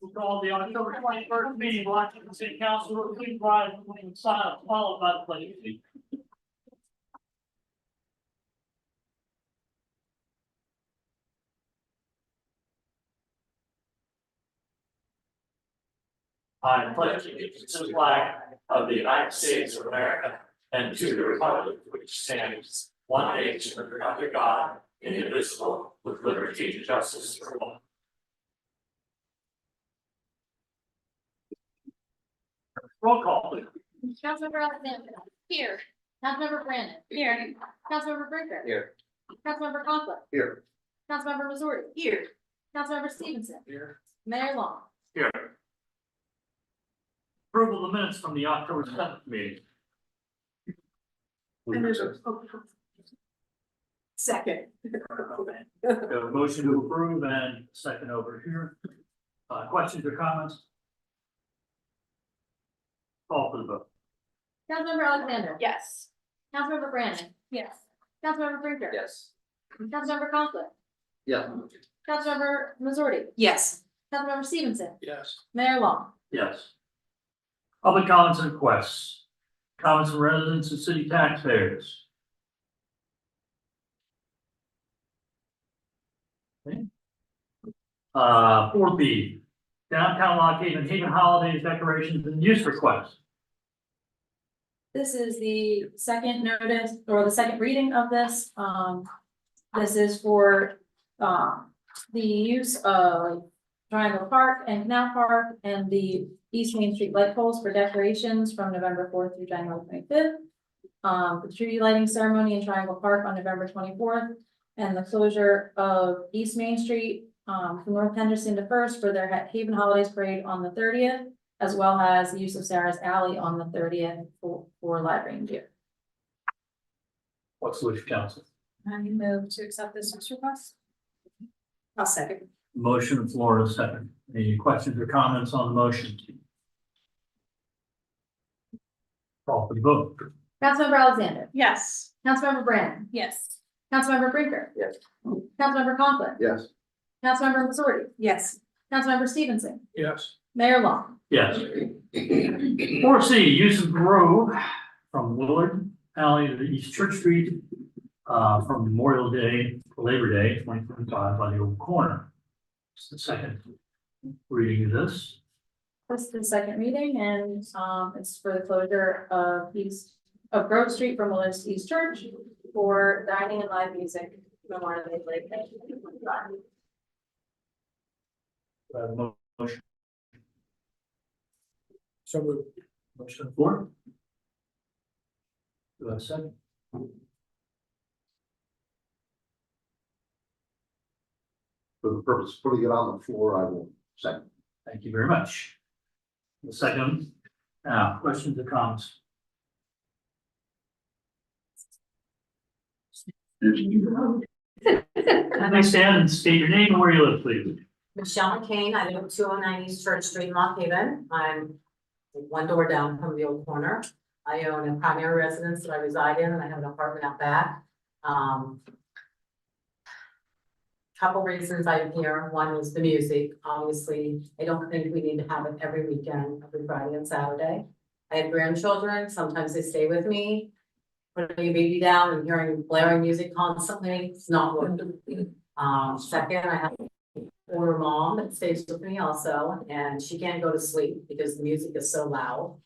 We'll call the October 21st meeting of Washington City Council. Please rise in silence, followed by the pledge. I pledge allegiance to the flag of the United States of America and to the republic which stands one nation under God, indivisible, with liberty and justice for all. Roll call, please. Councilmember Alexander. Here. Councilmember Brandon. Here. Councilmember Brinker. Here. Councilmember Conklin. Here. Councilmember Missouri. Here. Councilmember Stevenson. Here. Mayor Long. Here. Approval of the minutes from the October 7th meeting. Second. We have a motion to approve and second over here. Questions or comments? Call for the vote. Councilmember Alexander. Yes. Councilmember Brandon. Yes. Councilmember Brinker. Yes. Councilmember Conklin. Yeah. Councilmember Missouri. Yes. Councilmember Stevenson. Yes. Mayor Long. Yes. Public comments and requests. Comments from residents and city taxpayers. Okay. 4B, downtown Lock Haven holidays, decorations and use requests. This is the second notice or the second reading of this. This is for, the use of Triangle Park and Canal Park and the East Main Street light poles for decorations from November 4th through January 25th. The tree lighting ceremony in Triangle Park on November 24th, and the closure of East Main Street from North Henderson to First for their Haven Holidays Parade on the 30th, as well as the use of Sarah's Alley on the 30th for live reindeer. What's the wish of council? I move to accept this use request. I'll second. Motion on the floor is second. Any questions or comments on the motion? Call for the vote. Councilmember Alexander. Yes. Councilmember Brandon. Yes. Councilmember Brinker. Yes. Councilmember Conklin. Yes. Councilmember Missouri. Yes. Councilmember Stevenson. Yes. Mayor Long. Yes. 4C, use of Grove from Willard Alley to East Church Street from Memorial Day to Labor Day 2025 by the old corner. It's the second reading of this. This is the second reading, and it's for the closure of Grove Street from Willard's to East Church for dining and live music. Memorial Day, Labor Day 2025. Motion. So moved. Motion on the floor. Do I have a second? For the purpose of putting it on the floor, I will second. Thank you very much. The second, now, questions or comments? Please stand and state your name and where you live, please. Michelle McCain, I live at 209 East Church Street, Lock Haven. I'm one door down from the old corner. I own a primary residence that I reside in, and I have an apartment out back. Couple reasons I'm here. One is the music. Obviously, I don't think we need to have it every weekend, every Friday and Saturday. I have grandchildren. Sometimes they stay with me. Putting a baby down and hearing blaring music constantly, it's not working. Second, I have an older mom that stays with me also, and she can't go to sleep because the music is so loud.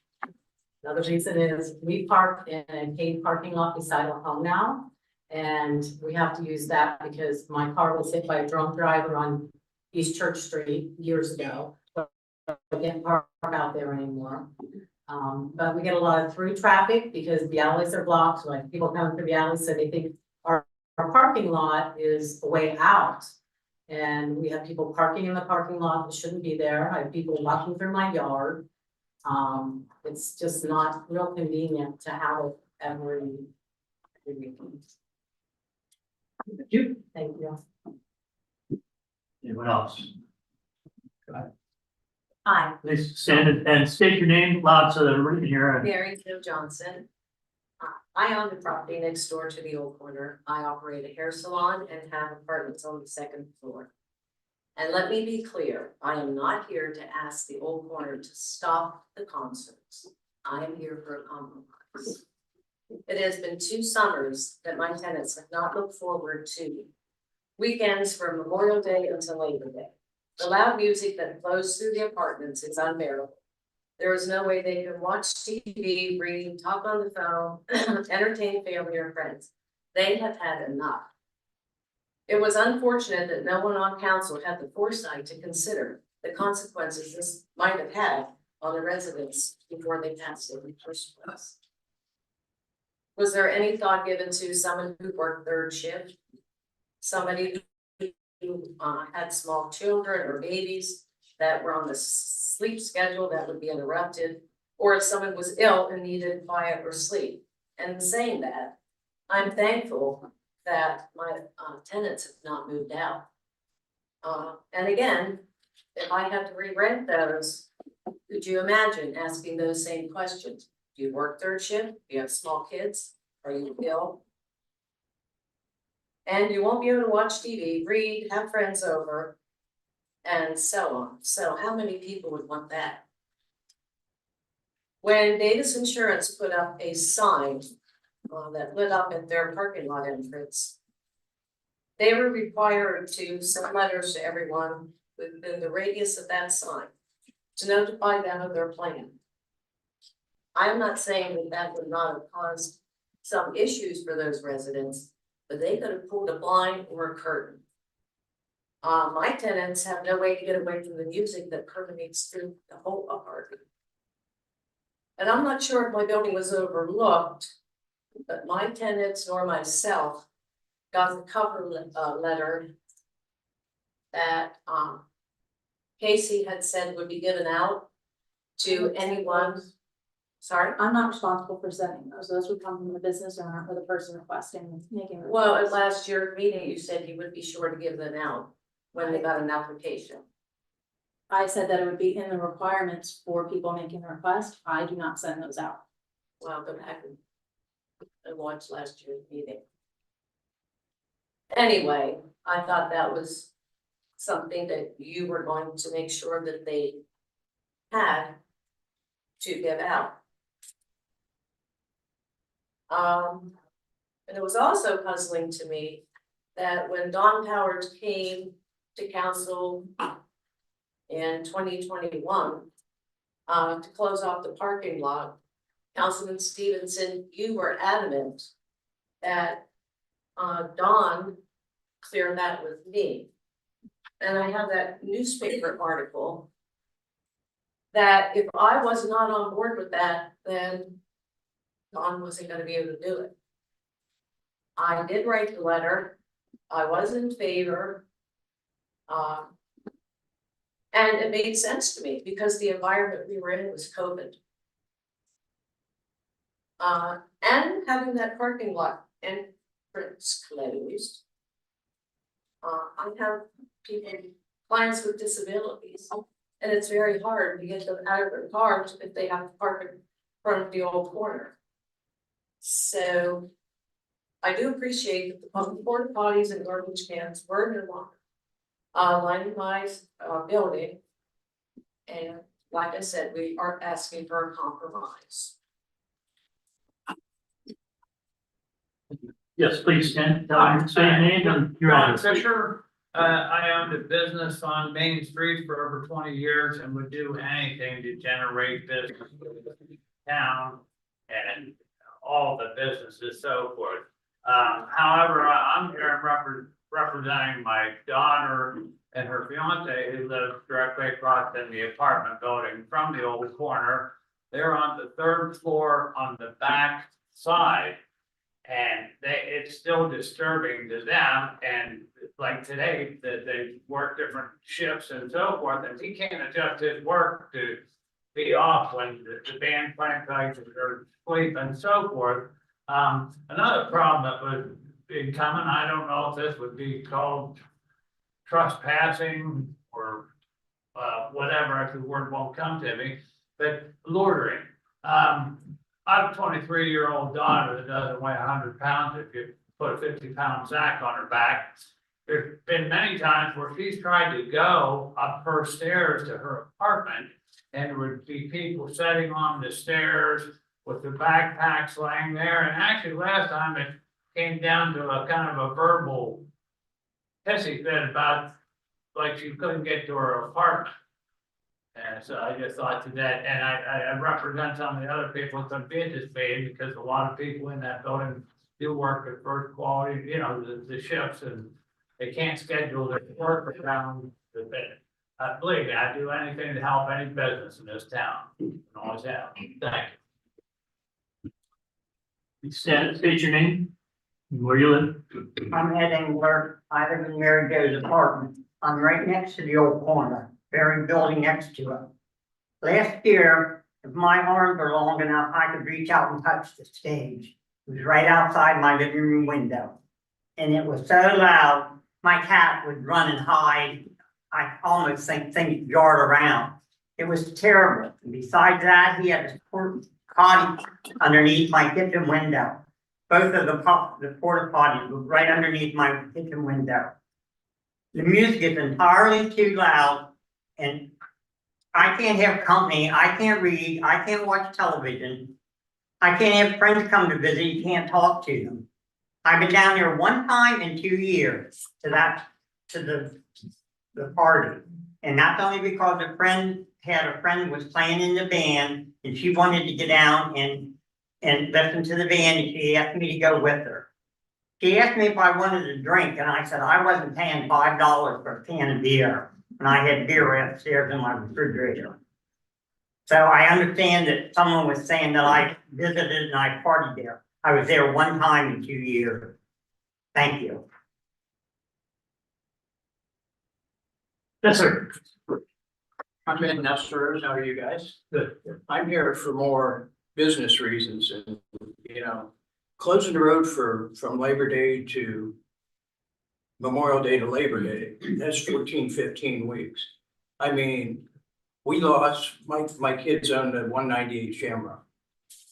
Another reason is we park in a paid parking lot beside our home now. And we have to use that because my car was hit by a drunk driver on East Church Street years ago. But I can't park out there anymore. But we get a lot of through traffic because the alleys are blocked. Like people coming through the alleys, so they think our parking lot is a way out. And we have people parking in the parking lot that shouldn't be there. I have people walking through my yard. It's just not real convenient to have it every weekend. Thank you. Thank you. Anyone else? Hi, Please stand and state your name loud so that everybody can hear it. Mary Jo Johnson. I own the property next door to the old corner. I operate a hair salon and have apartments on the second floor. And let me be clear, I am not here to ask the old corner to stop the concerts. I am here for a compromise. It has been 2 summers that my tenants have not looked forward to weekends from Memorial Day until Labor Day. The loud music that flows through the apartments is unbearable. There is no way they can watch TV, read, talk on the phone, entertain family or friends. They have had enough. It was unfortunate that no one on council had the foresight to consider the consequences this might have had on the residents before they passed it in the first place. Was there any thought given to someone who worked 3rd shift? Somebody who had small children or babies that were on the sleep schedule that would be interrupted, or if someone was ill and needed quiet or sleep. And saying that, I'm thankful that my tenants have not moved out. And again, if I had to re-rent those, could you imagine asking those same questions? Do you work 3rd shift? Do you have small kids? Are you ill? And you won't be able to watch TV, read, have friends over, and so on. So how many people would want that? When Davis Insurance put up a sign that lit up at their parking lot entrance, they were required to send letters to everyone within the radius of that sign to notify them of their plan. I'm not saying that that would not have caused some issues for those residents, but they could have pulled a blind or a curtain. My tenants have no way to get away from the music that permeates through the whole apartment. And I'm not sure if my building was overlooked, but my tenants nor myself got the cover letter that Casey had said would be given out to anyone. Sorry? I'm not responsible for sending those. Those would come from the business owner or the person requesting, making. the Well, at request. last year's meeting, you said you would be sure to give them out when they got an application. I said that it would be in the requirements for people making the request. I do not send those out. Well, go back and watch last year's meeting. Anyway, I thought that was something that you were going to make sure that they had to give out. And it was also puzzling to me that when Don Powers came to council in 2021 to close off the parking lot, Councilman Stevenson, you were adamant that Don cleared that with me. And I have that newspaper article that if I was not on board with that, then Don wasn't gonna be able to do it. I did write the letter. I was in favor. And it made sense to me because the environment we were in was COVID. And having that parking lot entrance closed. I have people, clients with disabilities, and it's very hard to get them out of their cars if they have to park in front of the old corner. So I do appreciate that the public porta potties and garbage cans were no longer lining my building. And like I said, we are asking for a compromise. Yes, please, Ken, say your name and your Ron address. Fisher, I owned a business on Main Street for over 20 years and would do anything to generate business in the town and all the businesses, so forth. However, I'm here representing my daughter and her fiance who lives directly across in the apartment building from the old corner. They're on the 3rd floor on the back side. And it's still disturbing to them, and like today, that they work different shifts and so forth, and he can't adjust his work to be off when the band playing or sleep and so forth. Another problem that was incoming, I don't know if this would be called trespassing or whatever, if the word won't come to me, but loitering. I have a 23-year-old daughter that doesn't weigh 100 pounds. If you put a 50-pound sack on her back. There's been many times where she's tried to go up her stairs to her apartment. And there would be people sitting on the stairs with their backpacks laying there. And actually last time it came down to a kind of a verbal pissy fit about like she couldn't get to her apartment. And so I just thought to that, and I represent some of the other people that could be at this meeting because a lot of people in that building do work at first quality, you know, the shifts, and they can't schedule their work around the bed. Believe me, I do anything to help any business in this town, and always have. Thank you. Please stand, state your name, and where you live. I'm Ed Engler. I live in Mary Jo's apartment. I'm right next to the old corner, very building next to it. Last year, if my arms were long enough, I could reach out and touch the stage. It was right outside my living room window. And it was so loud, my cat would run and hide. I almost think things jarred around. It was terrible. And besides that, he had a potty underneath my kitchen window. Both of the porta potties were right underneath my kitchen window. The music is entirely too loud, and I can't have company, I can't read, I can't watch television. I can't have friends come to visit, you can't talk to them. I've been down there one time in 2 years to the party. And that's only because a friend was playing in the band and she wanted to get down and listen to the band, and she asked me to go with her. She asked me if I wanted a drink, and I said I wasn't paying $5 for a can of beer, and I had beer upstairs in my refrigerator. So I understand that someone was saying that I visited and I partied there. I was there one time in 2 years. Thank you. Yes, sir. I'm Ed Nestor. How are you guys? Good. I'm here for more business reasons and, closing the road from Labor Day to Memorial Day to Labor Day, that's 14, 15 weeks. I mean, we lost, my kids own the 198 Shamrock.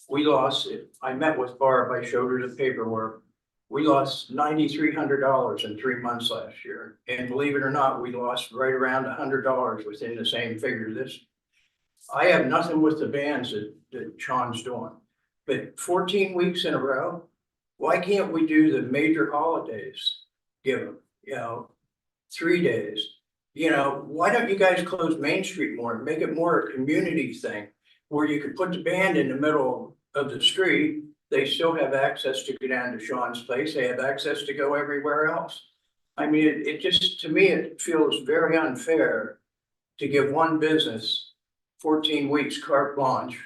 We lost it. I met with Barb, I showed her the paperwork. We lost $9,300 in 3 months last year. And believe it or not, we lost right around $100 within the same figure. I have nothing with the bands that Sean's doing. But 14 weeks in a row, why can't we do the major holidays? Give them, 3 days. Why don't you guys close Main Street more and make it more a community thing where you could put the band in the middle of the street. They still have access to go down to Sean's place. They have access to go everywhere else. I mean, it just, to me, it feels very unfair to give one business 14 weeks carte blanche.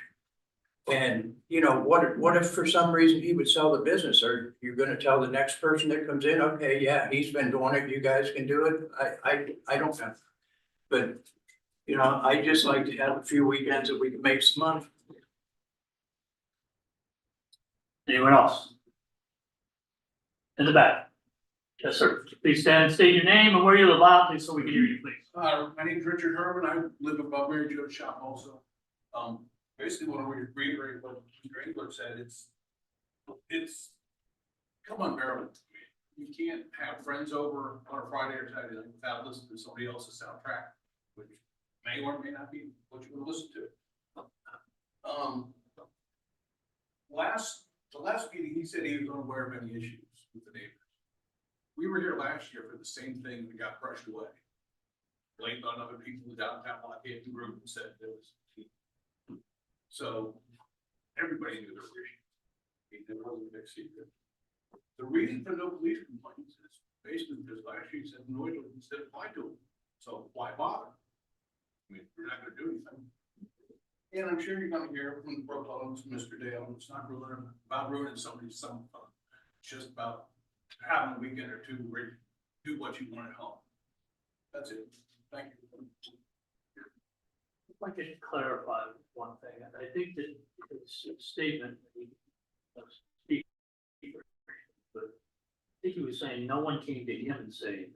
And, what if for some reason he would sell the business? Are you gonna tell the next person that comes in, okay, yeah, he's been doing it, you guys can do it? I don't know. But, I just like to have a few weekends that we can make some money. Anyone else? In the back. Yes, sir. Please stand and state your name and where you live loudly so we can hear you, please. My name is Richard Herman. I live above Mary Jo's shop also. Basically want to reiterate what Mr. Engler said. It's come unbearable to me. You can't have friends over on a Friday or Saturday night without listening to somebody else's soundtrack, which may or may not be what you want to listen to. The last meeting, he said he was unaware of any issues with the neighbors. We were here last year for the same thing and got brushed away. Blamed on other people in downtown Lafayette group and said there was. So everybody knew there were issues. There wasn't a big secret. The reason for no police complaints is basically because last year he said noise ordinance didn't apply to them. So why bother? I mean, we're not gonna do anything. And I'm sure you're gonna hear from the proponents, Mr. Dale, it's not really about ruining somebody's summer fun. It's just about having a weekend or two where you do what you want at home. That's it. Thank you. I'd like to clarify one thing. I think that his statement, but I think he was saying no one came to him and said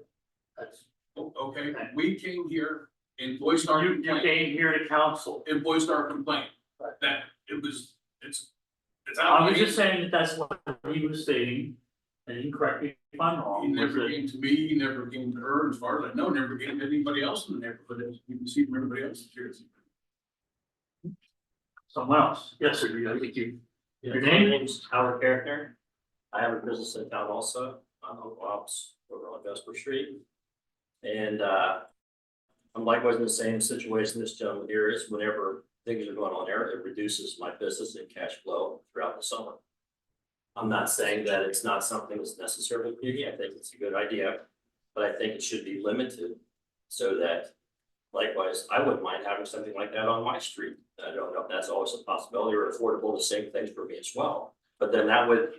that's. Okay, we came here and voiced our You complaint. came here to counsel. And voiced our complaint Right. that it's I was just saying that that's what he was stating, and you can correct me if I'm wrong. He was never that- came to me, he never came to her, as far as I know, never came to anybody else in the neighborhood, as you can see from everybody else's shares. Someone else, yes, sir, I think you, Yeah, your my name? name's Howard Character. I have a business in town also, on Uncle Alps over on Vesper Street. And I'm likewise in the same situation this gentleman here is. Whenever things are going on there, it reduces my business and cash flow throughout the summer. I'm not saying that it's not something that's necessary in the community. I think it's a good idea, but I think it should be limited so that likewise, I wouldn't mind having something like that on my street. I don't know if that's always a possibility or affordable, the same things for me as well. But then that would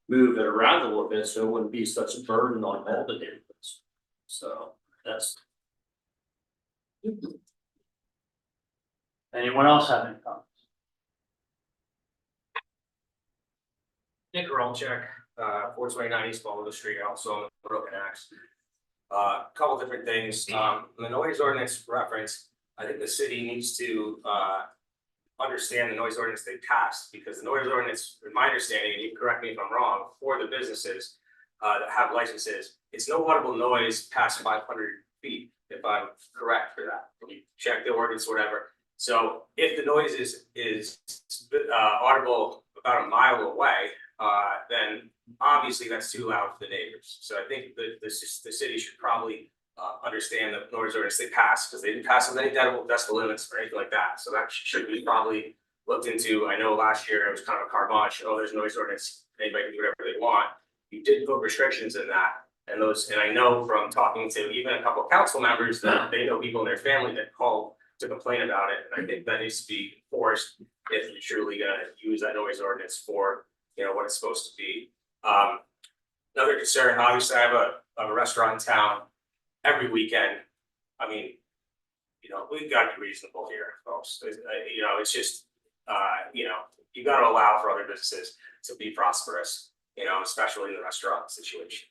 move it around a little bit, so it wouldn't be such a burden on all the neighborhoods. So that's. Anyone else have any comments? Nick Rolchek, 429 East Baldwin Street, also on the Broken Axe. Couple different things, the noise ordinance reference, I think the city needs to, understand the noise ordinance they passed, because the noise ordinance, in my understanding, and you can correct me if I'm wrong, for the businesses, that have licenses, it's no audible noise past 500 feet, if I'm correct for that, when you check the ordinance, whatever. So if the noise is audible about a mile away, then obviously that's too loud for the neighbors. So I think the city should probably understand the noise ordinance they passed, because they didn't pass with any decibel limits or anything like that. So that should be probably looked into. I know last year it was kind of a carbosh, oh, there's noise ordinance, anybody can do whatever they want. You did put restrictions in that. And I know from talking to even a couple of council members that they know people in their family that called to complain about it. And I think that needs to be enforced if you're truly gonna use that noise ordinance for, what it's supposed to be. Another concern, obviously I have a restaurant in town every weekend. I mean, we've got to be reasonable here, folks. It's just, you gotta allow for other businesses to be prosperous, especially in the restaurant situation.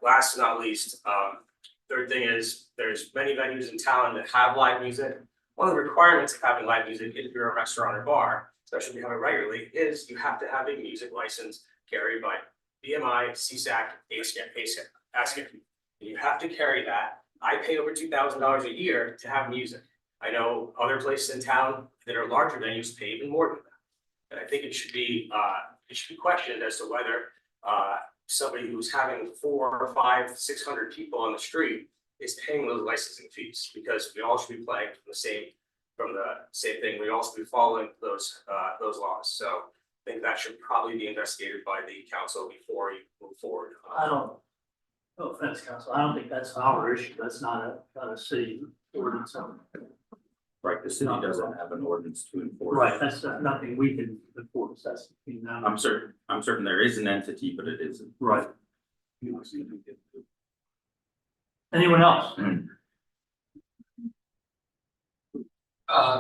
Last but not least, third thing is there's many venues in town that have live music. One of the requirements of having live music if you're a restaurant or bar, especially if you have it regularly, is you have to have a music license carried by BMI, CSAC, ASCAP. You have to carry that. I pay over $2,000 a year to have music. I know other places in town that are larger venues pay even more than that. And I think it should be questioned as to whether somebody who's having 400 or 500, 600 people on the street is paying those licensing fees, because we all should be playing from the same thing. We all should be following those laws. So I think that should probably be investigated by the council before you move forward. No offense, council, I don't think that's our issue, that's not a city ordinance. Right, the city doesn't have an ordinance to enforce. Right, that's nothing we can enforce, that's between them. I'm certain there is an entity, but it isn't. Right. Anyone else?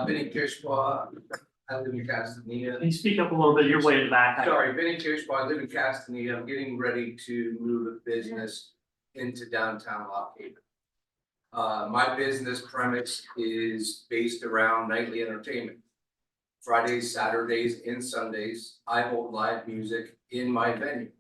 Vinny Kirschbaugh, I live in Castaneda. Can you speak up a little bit, you're way in the back. Sorry, Vinny Kirschbaugh, I live in Castaneda. I'm getting ready to move a business into downtown Lock Haven. My business premise is based around nightly entertainment. Fridays, Saturdays, and Sundays, I hold live music in my venue.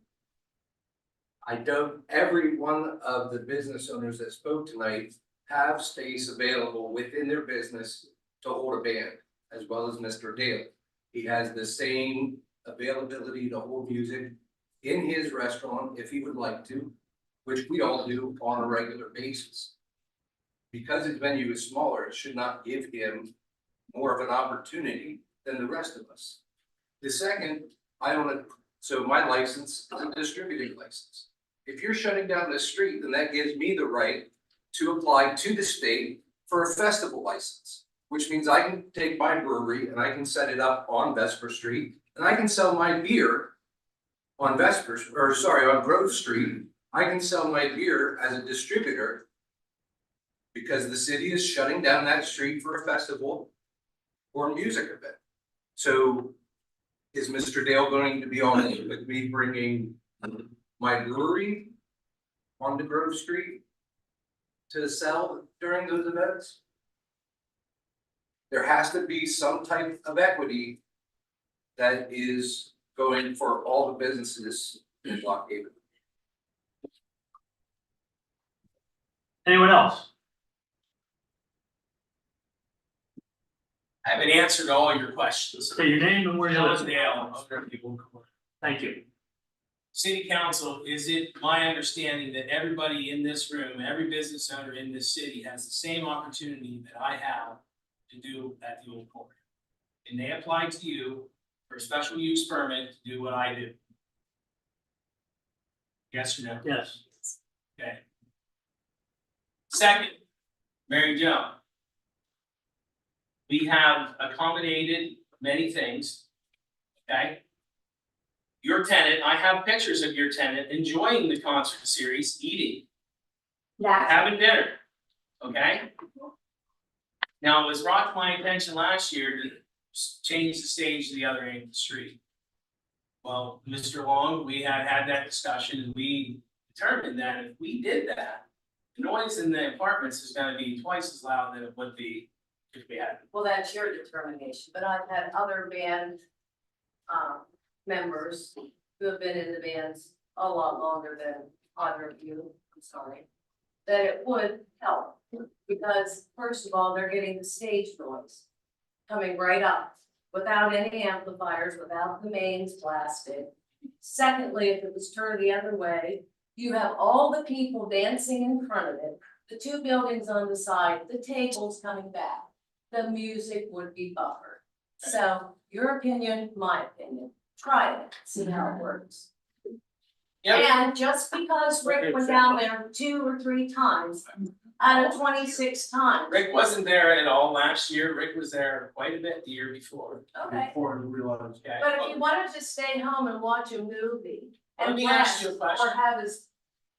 Every one of the business owners that spoke tonight have space available within their business to hold a band, as well as Mr. Dale. He has the same availability to hold music in his restaurant if he would like to, which we all do on a regular basis. Because his venue is smaller, it should not give him more of an opportunity than the rest of us. The second, so my license is a distributing license. If you're shutting down the street, then that gives me the right to apply to the state for a festival license, which means I can take my brewery and I can set it up on Vesper Street, and I can sell my beer on on Grove Street. I can sell my beer as a distributor because the city is shutting down that street for a festival or a music event. So is Mr. Dale going to be on with me bringing my brewery onto Grove Street to sell during those events? There has to be some type of equity that is going for all the businesses in Lock Haven. Anyone else? I have an answer to all your questions. Say your name and where you John live. Dale, owner of the Old Corner. Thank you. City Council, is it my understanding that everybody in this room, every business owner in this city has the same opportunity that I have to do at the Old Corner? And they apply to you for a special use permit to do what I do? Yes or no? Yes. Okay. Second, Mary Jo. We have accommodated many things, okay? Your tenant, I have pictures of your tenant enjoying the concert series, eating, having dinner, okay? Now, it was brought to my attention last year to change the stage to the other end of the street. Well, Mr. Long, we had that discussion and we determined that if we did that, the noise in the apartments is gonna be twice as loud than it would be if we had. Well, that's your determination, but I've had other band members who have been in the bands a lot longer than either of you, I'm sorry. That it would help, because first of all, they're getting the stage noise coming right up without any amplifiers, without the mains blasted. Secondly, if it was turned the other way, you have all the people dancing in front of it, the two buildings on the side, the tables coming back. The music would be buffered. So your opinion, my opinion, try it, see how it works. Yep. And just because Rick went down there 2 or 3 times out of 26 times. Rick wasn't there at all last year. Rick was there quite a bit the year before. Okay, Before we realized. Okay. but if he wanted to stay home and watch a movie Let and me ask rest you a or question. have his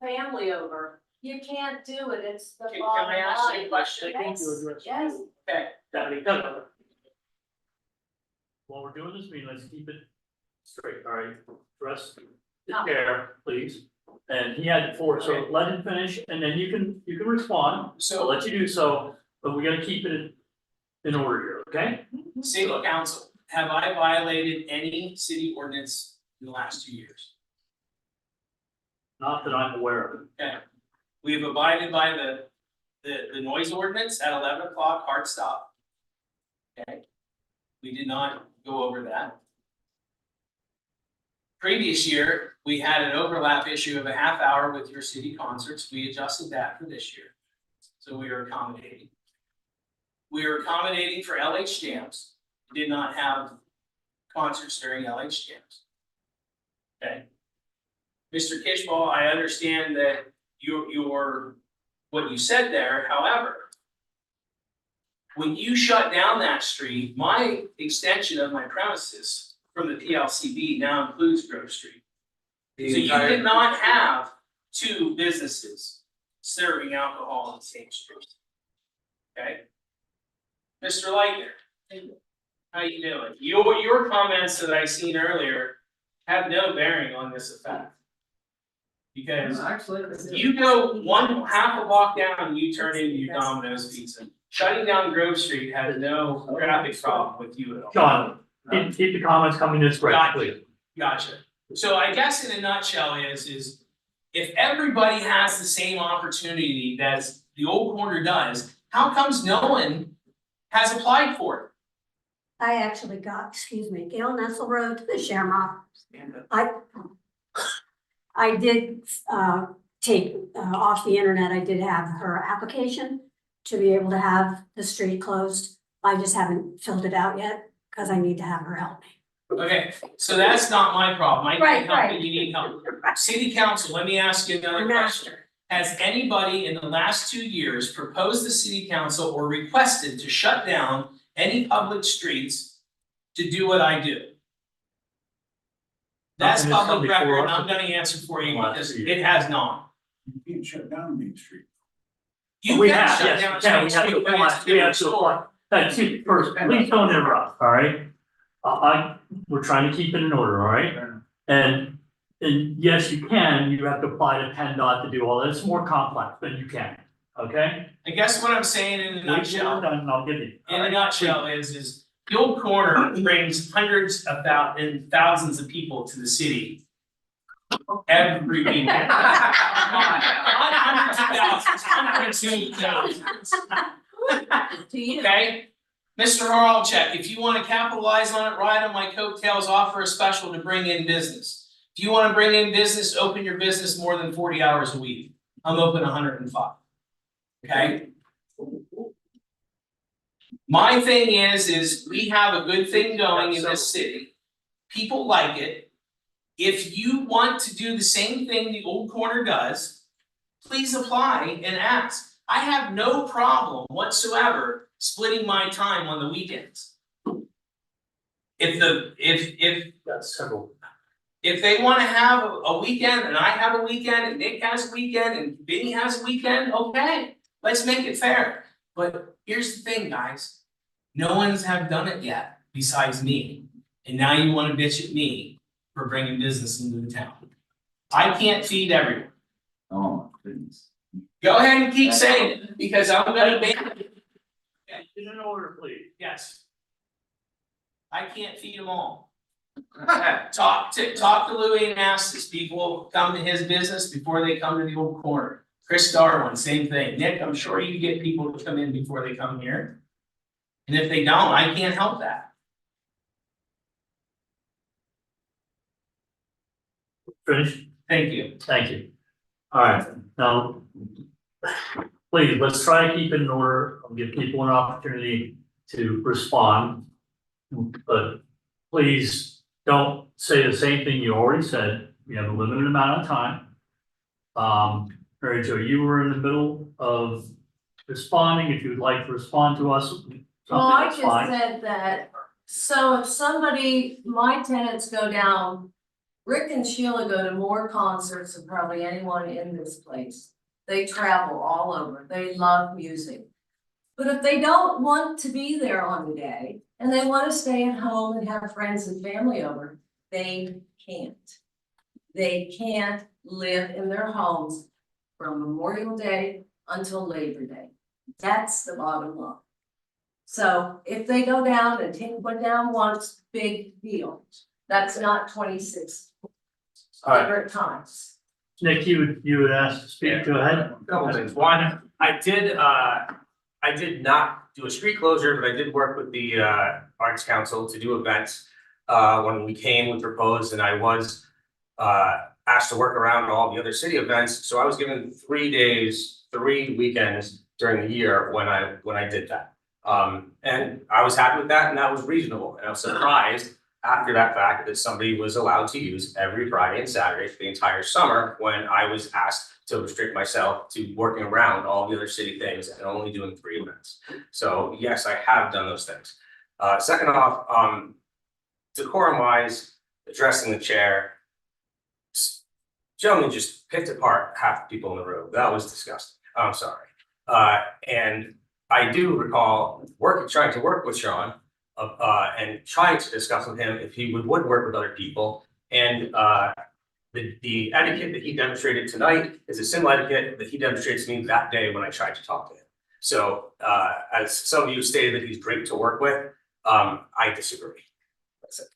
family over, you can't do it, it's the Can bottom I ask you a line. question? Yes, Okay. While we're doing this meeting, let's keep it straight, all right? Dress the No. chair, please. And he had the floor, so let him finish and then you can respond. I'll So, let you do so, but we gotta keep it in order here, okay? City Council, have I violated any city ordinance in the last 2 years? Not that I'm aware of. Okay. We've abided by the noise ordinance at 11 o'clock, hard stop. Okay. We did not go over that. Previous year, we had an overlap issue of a half hour with your city concerts. We adjusted that for this year. So we are accommodating. We are accommodating for LH jams. We did not have concerts during LH jams. Okay. Mr. Kishball, I understand that your what you said there, however, when you shut down that street, my extension of my premises from the PLCB now includes Grove Street. So you did not have 2 businesses serving alcohol on the same street. Okay? Mr. Leitner, how you doing? Your comments that I seen earlier have no bearing on this effect. Because you go half a block down and you turn into your Domino's Pizza. Shutting down Grove Street has no traffic problem with you at all. John, keep the comments coming this way, please. Gotcha. So I guess in a nutshell is if everybody has the same opportunity that the Old Corner does, how comes no one has applied for it? I actually got, excuse me, Gail Nessel Road to the Shamrock. I did take off the internet, I did have her application to be able to have the street closed. I just haven't filled it out yet because I need to have her help me. Okay, so that's not my problem. I need Right, help right. and you need help. City Council, let me ask you another question. Has anybody in the last 2 years proposed the City Council or requested to shut down any public streets to do what I do? That's Nothing has come public before record, and us I'm gonna answer for you last because 2 years. it has not. You can't shut down Main Street. You We can have, shut yes, down we can, we Main have to Street, but apply, it's a we have different to story. apply. See, first, please don't interrupt, all right? We're trying to keep it in order, all right? And yes, you can, you have to apply to PennDOT to do all that, it's more complex, but you can, okay? I guess what I'm saying in a Wait till we're nutshell, done and I'll give you. in a nutshell is The Old Corner brings hundreds of and thousands of people to the city every weekend. Not hundreds of thousands. To you. Okay? Mr. Haralchek, if you wanna capitalize on it, ride on my coattails, offer a special to bring in business. If you wanna bring in business, open your business more than 40 hours a week. I'm open 105. Okay? My thing is we have a good thing going in this city. People like it. If you want to do the same thing the Old Corner does, please apply and ask. I have no problem whatsoever splitting my time on the weekends. That's several. If they wanna have a weekend and I have a weekend and Nick has a weekend and Vinny has a weekend, okay, let's make it fair. But here's the thing, guys, no one's have done it yet besides me. And now you wanna bitch at me for bringing business into the town. I can't feed everyone. Oh, my goodness. Go ahead and keep saying it, because I'm gonna make. In an order, please. Yes. I can't feed them all. Talk to Louis and ask these people come to his business before they come to the Old Corner. Chris Darwin, same thing. Nick, I'm sure you get people to come in before they come here. And if they don't, I can't help that. Finished? Thank you. Thank you. All right, now, please, let's try to keep it in order, I'll give people an opportunity to respond. But please don't say the same thing you already said, we have a limited amount of time. Mary Jo, you were in the middle of responding, if you would like to respond to us, something, Well, I that's just fine. said that, so if somebody, my tenants go down, Rick and Sheila go to more concerts than probably anyone in this place. They travel all over, they love music. But if they don't want to be there on the day, and they wanna stay at home and have friends and family over, they can't. They can't live in their homes from Memorial Day until Labor Day. That's the bottom line. So if they go down and take one down once, big deal. That's not 26 All right. different times. Nick, you would ask to speak, go ahead. Couple things. One, I did not do a street closure, but I did work with the Arts Council to do events. When we came, we proposed, and I was asked to work around all the other city events. So I was given 3 days, 3 weekends during the year when I did that. And I was happy with that, and that was reasonable. And I was surprised after that fact that somebody was allowed to use every Friday and Saturday for the entire summer when I was asked to restrict myself to working around all the other city things and only doing 3 events. So yes, I have done those things. Second off, decorum wise, addressing the chair. Gentleman just picked apart half the people in the room. That was disgusting. I'm sorry. And I do recall trying to work with Sean and trying to discuss with him if he would work with other people. And the etiquette that he demonstrated tonight is a similar etiquette that he demonstrated to me that day when I tried to talk to him. So as some of you stated that he's great to work with, I disagree. That's it.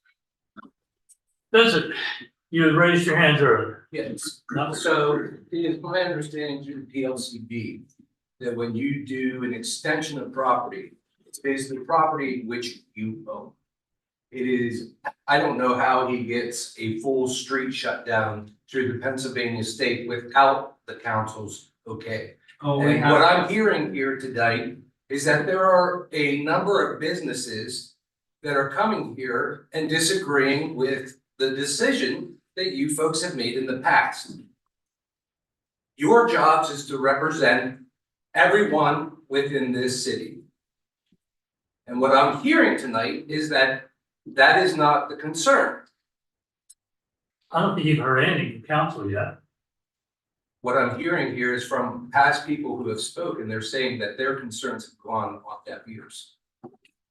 Does it, you had raised your hands earlier. Yes, No? so it is my understanding through the PLCB that when you do an extension of property, it's basically property which you own. It is, I don't know how he gets a full street shut down through the Pennsylvania state without the council's okay. And what I'm hearing here tonight is that there are a number of businesses that are coming here and disagreeing with the decision that you folks have made in the past. Your jobs is to represent everyone within this city. And what I'm hearing tonight is that that is not the concern. I don't think you've heard anything from council yet. What I'm hearing here is from past people who have spoken, they're saying that their concerns have gone off deaf ears.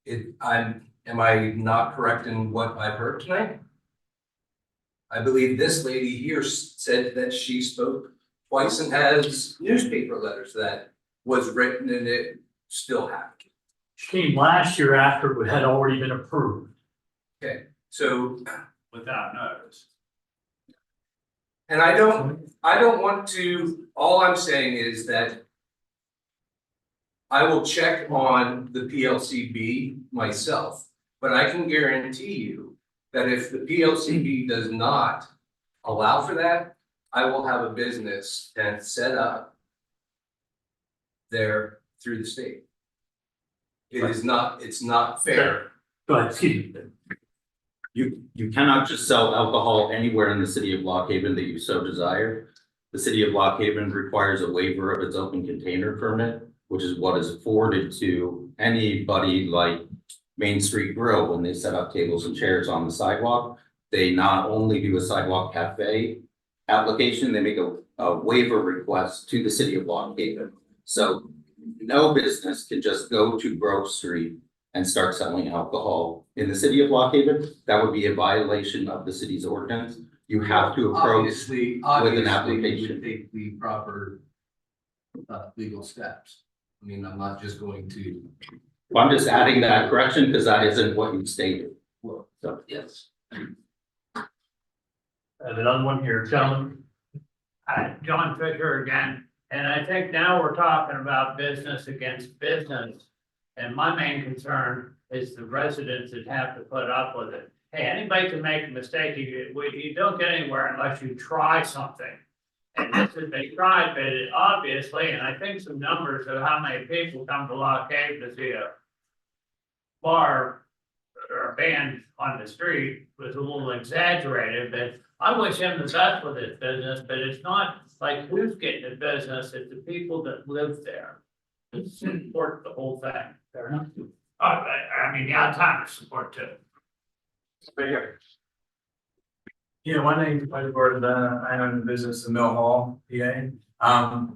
Am I not correct in what I've heard tonight? I believe this lady here said that she spoke twice and has newspaper letters that was written and it still happened. She came last year after it had already been approved. Okay, so, Without notice. and I don't want to, all I'm saying is that I will check on the PLCB myself, but I can guarantee you that if the PLCB does not allow for that, I will have a business that's set up there through the state. It is not, it's not fair. Go ahead, excuse me. You cannot just sell alcohol anywhere in the city of Lock Haven that you so desire. The city of Lock Haven requires a waiver of its open container permit, which is what is afforded to anybody like Main Street Grill when they set up tables and chairs on the sidewalk. They not only do a sidewalk cafe application, they make a waiver request to the city of Lock Haven. So no business can just go to Grove Street and start selling alcohol in the city of Lock Haven. That would be a violation of the city's ordinance. You have to approach Obviously, with an we application. would take the proper legal steps. I mean, I'm not just going to. Well, I'm just adding that correction because that isn't what you stated. So, Yes. I have another one here, gentlemen. John Fisher again, and I think now we're talking about business against business. And my main concern is the residents that have to put up with it. Hey, anybody can make a mistake, you don't get anywhere unless you try something. And this is, they tried, but it obviously, and I think some numbers of how many people come to Lock Haven to see a bar or a band on the street was a little exaggerated, but I wish him the best with his business, but it's not like who's getting the business, it's the people that live there. It's important, the whole thing. Fair enough. I mean, the Alzheimer's support too. Yeah, my name's Peter Gordon, I own the business in Mill Hall, PA.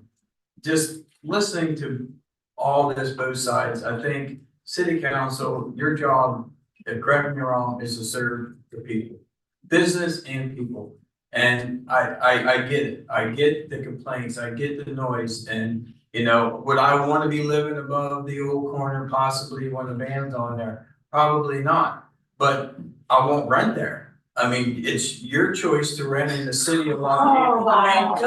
Just listening to all this, both sides, I think city council, your job, correct me wrong, is to serve the people. Business and people. And I get it. I get the complaints, I get the noise, and you know, would I want to be living above the old corner possibly when the band's on there? Probably not, but I won't rent there. I mean, it's your choice to rent in the city of Lock Haven.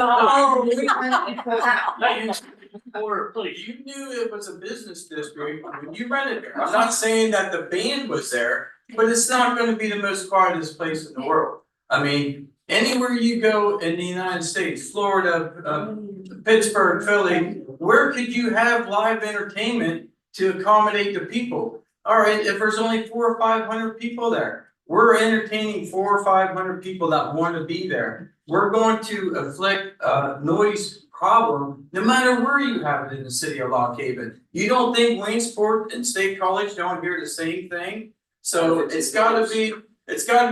You knew it was a business district when you rented there. I'm not saying that the band was there, but it's not gonna be the most quietest place in the world. I mean, anywhere you go in the United States, Florida, Pittsburgh, Philly, where could you have live entertainment to accommodate the people? All right, if there's only 400 or 500 people there, we're entertaining 400 or 500 people that want to be there. We're going to afflict a noise problem no matter where you have it in the city of Lock Haven. You don't think Waynesport and State College don't hear the same thing? So it's gotta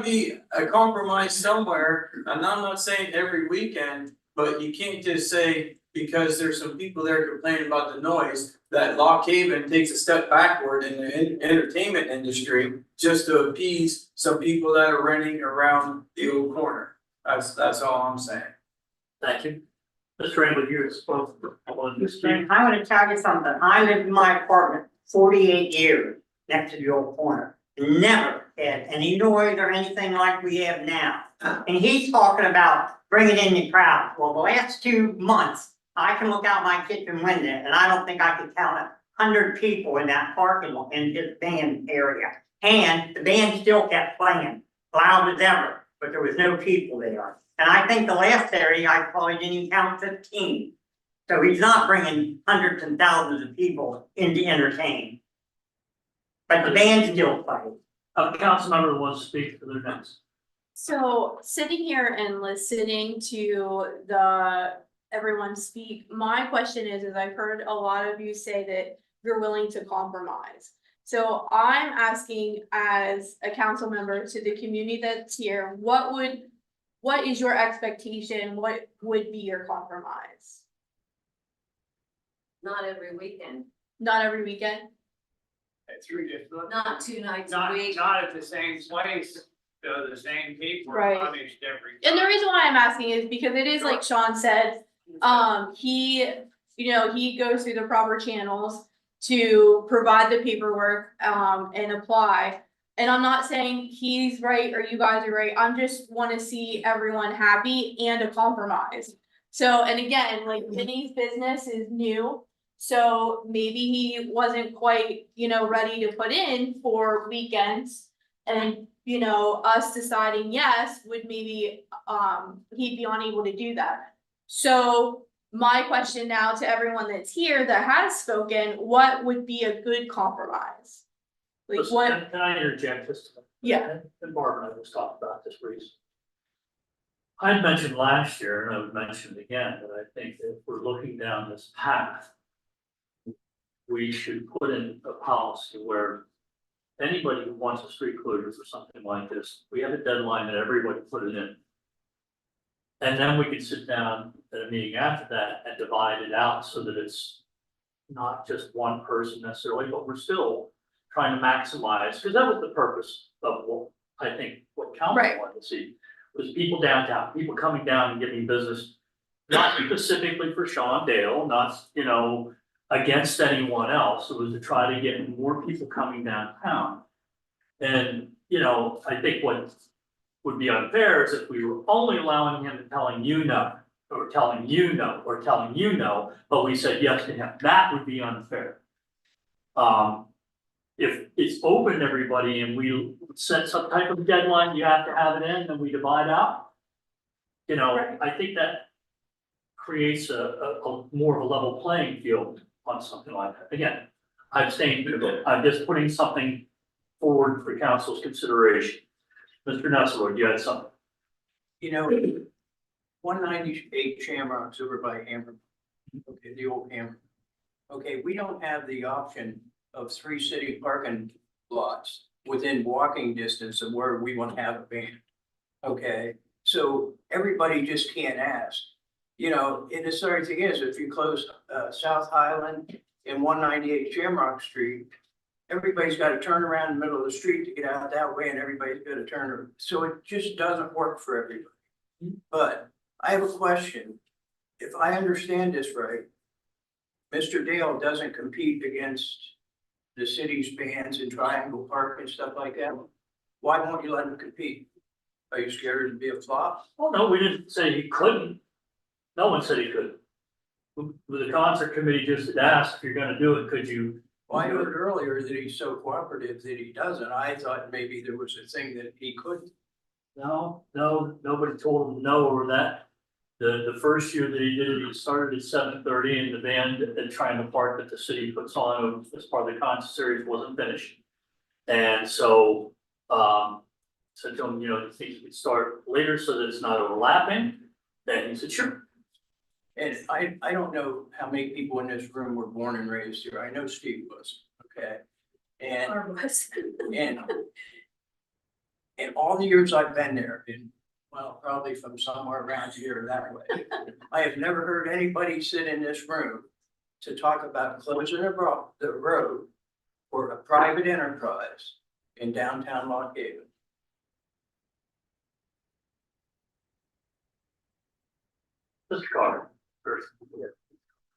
be a compromise somewhere, and I'm not saying every weekend, but you can't just say, because there's some people there complaining about the noise, that Lock Haven takes a step backward in the entertainment industry just to appease some people that are renting around the old corner. That's all I'm saying. Thank you. Mr. Randall, you're supposed to. I want to tell you something. I lived in my apartment 48 years next to the old corner. Never had any noise or anything like we have now. And he's talking about bringing in the crowd. Well, the last 2 months, I can look out my kitchen window and I don't think I could count 100 people in that parking lot in his band area. And the band still kept playing, loud as ever, but there was no people there. And I think the last area, I probably didn't even count 15. So he's not bringing hundreds and thousands of people in to entertain. But the band still plays. A council member wants to speak for their next. So sitting here and listening to everyone speak, my question is I've heard a lot of you say that you're willing to compromise. So I'm asking as a council member to the community that's here, what is your expectation? What would be your compromise? Not every weekend, Not every weekend? not 2 nights a Not, week. not at the same place, so the same people are Right. punished every time. And the reason why I'm asking is because it is like Sean said, he goes through the proper channels to provide the paperwork, and apply. And I'm not saying he's right or you guys are right, I'm just wanna see everyone happy and a compromise. So, and again, like Vinny's business is new, so maybe he wasn't quite, ready to put in for weekends. And, us deciding yes would maybe, he'd be unable to do that. So my question now to everyone that's here that has spoken, what would be a good compromise? Like Listen, what, can I interject this? Yeah. And Barbara and I was talking about this recently. I mentioned last year, and I would mention it again, that I think that if we're looking down this path, we should put in a policy where anybody who wants a street closure for something like this, we have a deadline that everybody put it in. And then we can sit down at a meeting after that and divide it out so that it's not just one person necessarily, but we're still trying to maximize, because that was the purpose of what I think what council Right. wanted to see, was people downtown, people coming down and giving business, not specifically for Sean Dale, not, against anyone else. It was to try to get more people coming downtown. And, I think what would be unfair is if we were only allowing him and telling you no, or telling you no, or telling you no, but we said yes to him. That would be unfair. If it's open to everybody and we set some type of deadline, you have to have it in, and we divide out. I think that creates a more of a level playing field on something like that. Again, I'm saying, I'm just putting something forward for council's consideration. Mr. Nesselwood, you had something? 198 Shamrocks over by Hammer. Okay, the old Hammer. Okay, we don't have the option of 3 city parking lots within walking distance of where we want to have a band. Okay, so everybody just can't ask. And the sorry thing is, if you close South Highland and 198 Shamrock Street, everybody's got to turn around in the middle of the street to get out that way, and everybody's got to turn around. So it just doesn't work for everybody. But I have a question. If I understand this right, Mr. Dale doesn't compete against the city's bands and Triangle Park and stuff like that. Why won't you let him compete? Are you scared it'd be a flop? Oh, no, we didn't say he couldn't. No one said he couldn't. The concert committee just asked, if you're gonna do it, could you? Well, I heard earlier that he's so cooperative that he doesn't. I thought maybe there was a thing that he couldn't. No, nobody told him no over that. The first year that he did it, he started at 7:30, and the band at Triangle Park that the city puts on as part of the concert series wasn't finished. And so, said to him, you think you could start later so that it's not overlapping? And he said, sure. And I don't know how many people in this room were born and raised here. I know Steve was, okay? And all the years I've been there, probably from somewhere around here that way, I have never heard anybody sit in this room to talk about closing the road for a private enterprise in downtown Lock Haven. Mr. Carter, first.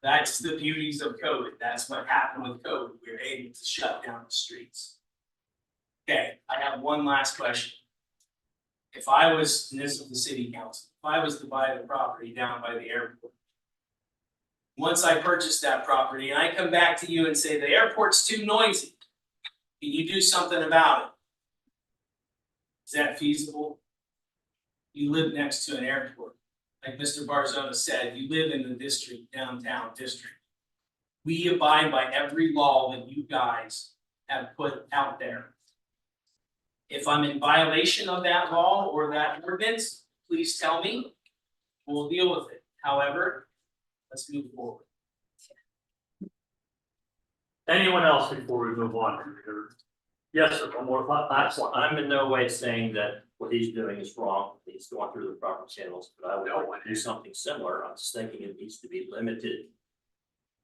That's the beauties of COVID. That's what happened with COVID. We were able to shut down the streets. Okay, I have one last question. If I was, and this is the city council, if I was to buy the property down by the airport, once I purchase that property and I come back to you and say, the airport's too noisy, can you do something about it? Is that feasible? You live next to an airport. Like Mr. Barzona said, you live in the district, downtown district. We abide by every law that you guys have put out there. If I'm in violation of that law or that ordinance, please tell me. We'll deal with it. However, let's move forward. Anyone else before we move on? Yes, sir, one more thought. I'm in no way saying that what he's doing is wrong, he's going through the proper channels, but I would like to do something similar. I'm just thinking it needs to be limited.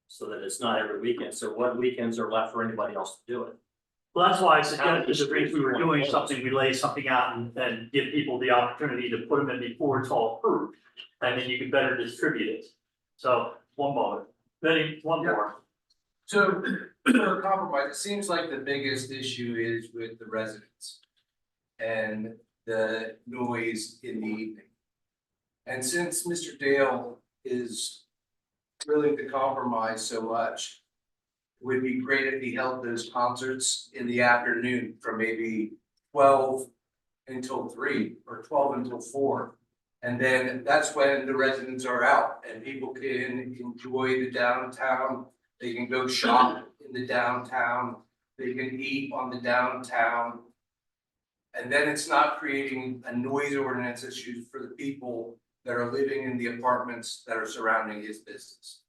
So that it's not every weekend, so what weekends are left for anybody else to do it? Well, that's why I suggested if we were doing something, we lay something out and give people the opportunity to put them in before it's all approved. And then you can better distribute it. So, one moment, then one more. So for a compromise, it seems like the biggest issue is with the residents. And the noise in the evening. And since Mr. Dale is willing to compromise so much. It would be great if he held those concerts in the afternoon from maybe 12 until 3 or 12 until 4. And then that's when the residents are out and people can enjoy the downtown. They can go shop in the downtown. They can eat on the downtown. And then it's not creating a noise ordinance issue for the people that are living in the apartments that are surrounding his business.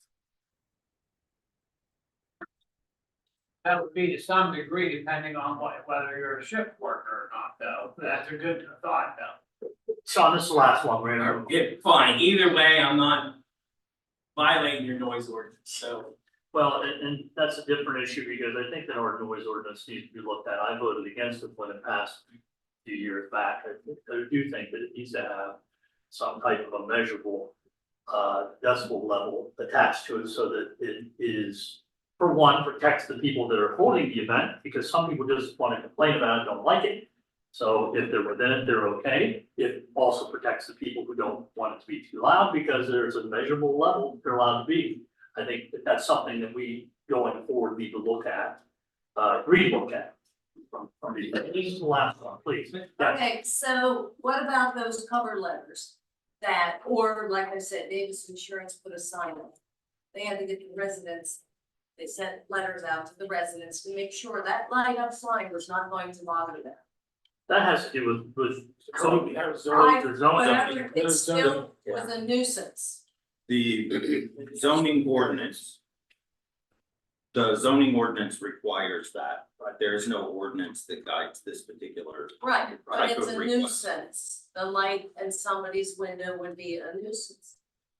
That would be to some degree, depending on whether you're a shift worker or not, though. That's a good thought, though. Sean, this is the last one, right? Yeah, fine, either way, I'm not violating your noise ordinance, so. Well, and that's a different issue because I think that our noise ordinance needs to be looked at. I voted against it when it passed a few years back. I do think that it needs to have some type of a measurable decibel level attached to it so that it is, for one, protects the people that are holding the event, because some people just want to complain about it, don't like it. So if they're within it, they're okay. It also protects the people who don't want it to be too loud because there's a measurable level they're allowed to be. I think that that's something that we going forward need to look at, relook at. From the, this is the last one, please. Yes. Okay, so what about those cover letters that, or like I said, Davis Insurance put a sign up. They had to get the residents, they sent letters out to the residents to make sure that light up sign was not going to bother them. That has to do with zoning. Whatever, it still was a nuisance. The zoning ordinance. The zoning ordinance requires that, but there is no ordinance that guides this particular. Right, but type it's of a request. nuisance. The light in somebody's window would be a nuisance.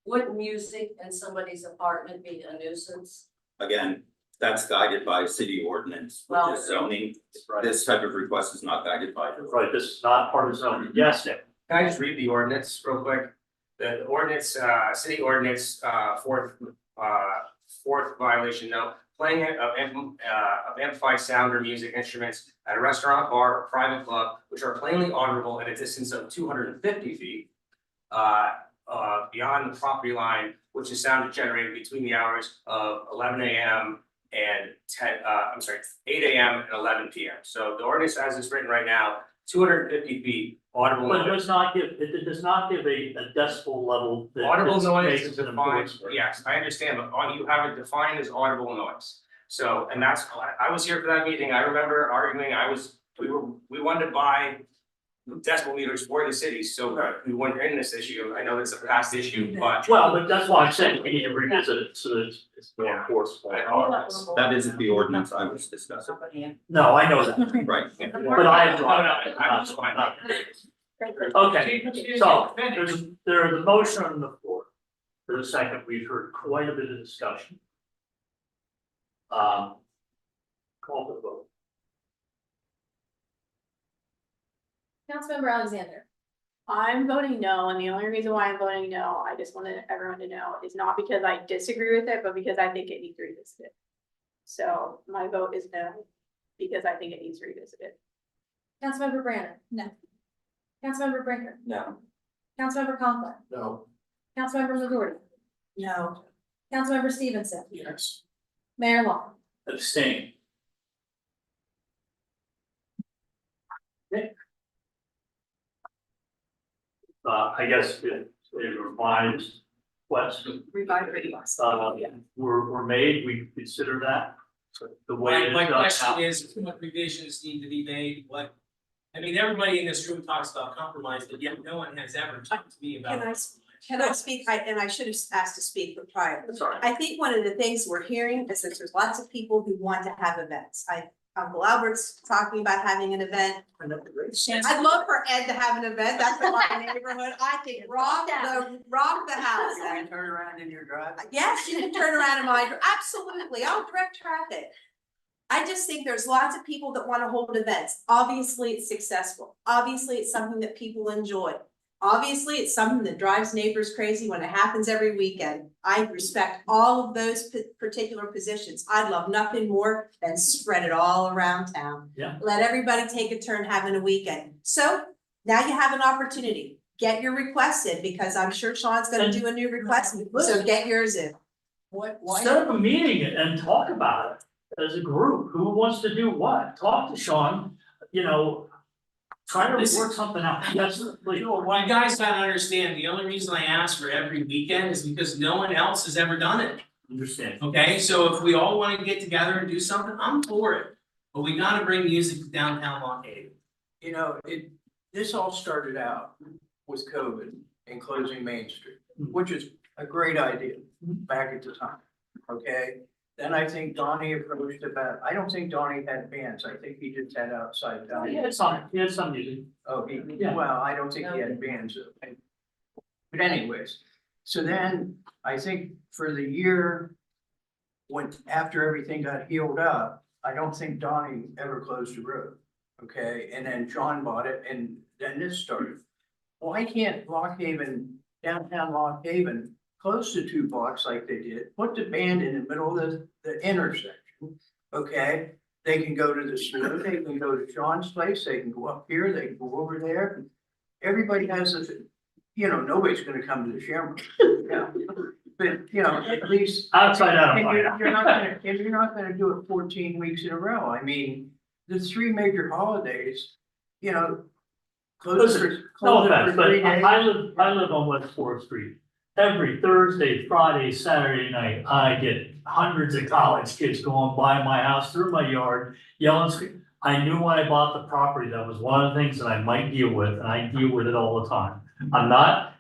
Would music in somebody's apartment be a nuisance? Again, that's guided by city ordinance, Well, which is zoning. This type of request is not guided by. Right, this is not part of zoning. Yes, Nick. Can I just read the ordinance real quick? The ordinance, city ordinance, fourth violation, no. Playing of amplified sound or music instruments at a restaurant, bar, or private club, which are plainly audible at a distance of 250 feet. Beyond the property line, which is sound generated between the hours of 11 a.m. and 8 a.m. and 11 p.m. So the ordinance as it's written right now, 250 feet audible But it noise. does not give, it does not give a decibel level. that Audible noise makes is it defined, enforceable. yes, I understand, but you have it defined as audible noise. So, and that's, I was here for that meeting, I remember arguing, we wanted to buy decibel meters for the city, so we weren't in this issue, I know it's a past issue, but. Well, but that's why I'm saying we need to revisit it so that it's more enforceable. That isn't the ordinance I was discussing. No, I know that, Right. but I have. I'm just fine. Okay, so there's a motion on the floor. For the second, we've heard quite a bit of discussion. Call for the vote. Councilmember Alexander. I'm voting no, and the only reason why I'm voting no, I just wanted everyone to know, is not because I disagree with it, but because I think it needs revisited. So my vote is no, because I think it needs revisited. Councilmember Brandon. No. Councilmember Brinker. No. Councilmember Conklin. No. Councilmember Missouri. No. Councilmember Stevenson. Yes. Mayor Long. Abstain. I guess it reminds West, Revive request. were made, we consider that. The way My it's done question now. is, what revisions need to be made, what? I mean, everybody in this room talks about compromise, but yet no one has ever talked to me about. Can I speak? And I should have asked to speak prior. Sorry. I think one of the things we're hearing is that there's lots of people who want to have events. Uncle Albert's talking about having an event. I'd love for Ed to have an event. That's in my neighborhood. I think rock the house. And turn around in your drive. Yes, you can turn around in my, absolutely, I'll direct traffic. I just think there's lots of people that want to hold events. Obviously, it's successful. Obviously, it's something that people enjoy. Obviously, it's something that drives neighbors crazy when it happens every weekend. I respect all of those particular positions. I'd love nothing more than spread it all around town. Yeah. Let everybody take a turn having a weekend. So now you have an opportunity. Get your requests in, because I'm sure Sean's gonna do a new request, so get yours in. Set up a meeting and talk about it as a group, who wants to do what, talk to Sean, try to work something out, yes, please. Well, you guys gotta understand, the only reason I ask for every weekend is because no one else has ever done it. Understand. Okay, so if we all wanna get together and do something, I'm for it, but we gotta bring music to downtown Lock Haven. This all started out with COVID and closing Main Street, which is a great idea back at the time, okay? Then I think Donnie approached about, I don't think Donnie had bands, I think he just had outside. He had some music. Oh, Yeah. well, I don't think he had bands. But anyways, so then I think for the year, after everything got healed up, I don't think Donnie ever closed the road. Okay, and then John bought it and then this started. Why can't Lock Haven, downtown Lock Haven, close the 2 blocks like they did, put the band in the middle of the intersection, okay? They can go to the store, they can go to Sean's place, they can go up here, they can go over there. Everybody has nobody's gonna come to the Shamrock. Yeah. But, at least. Outside out. And you're not gonna do it 14 weeks in a row. I mean, the 3 major holidays, close Listen, for no offense, but 3 days. I live on West Fourth Street. Every Thursday, Friday, Saturday night, I get hundreds of college kids going by my house through my yard, yelling, screaming. I knew when I bought the property, that was one of the things that I might deal with, and I deal with it all the time. I'm not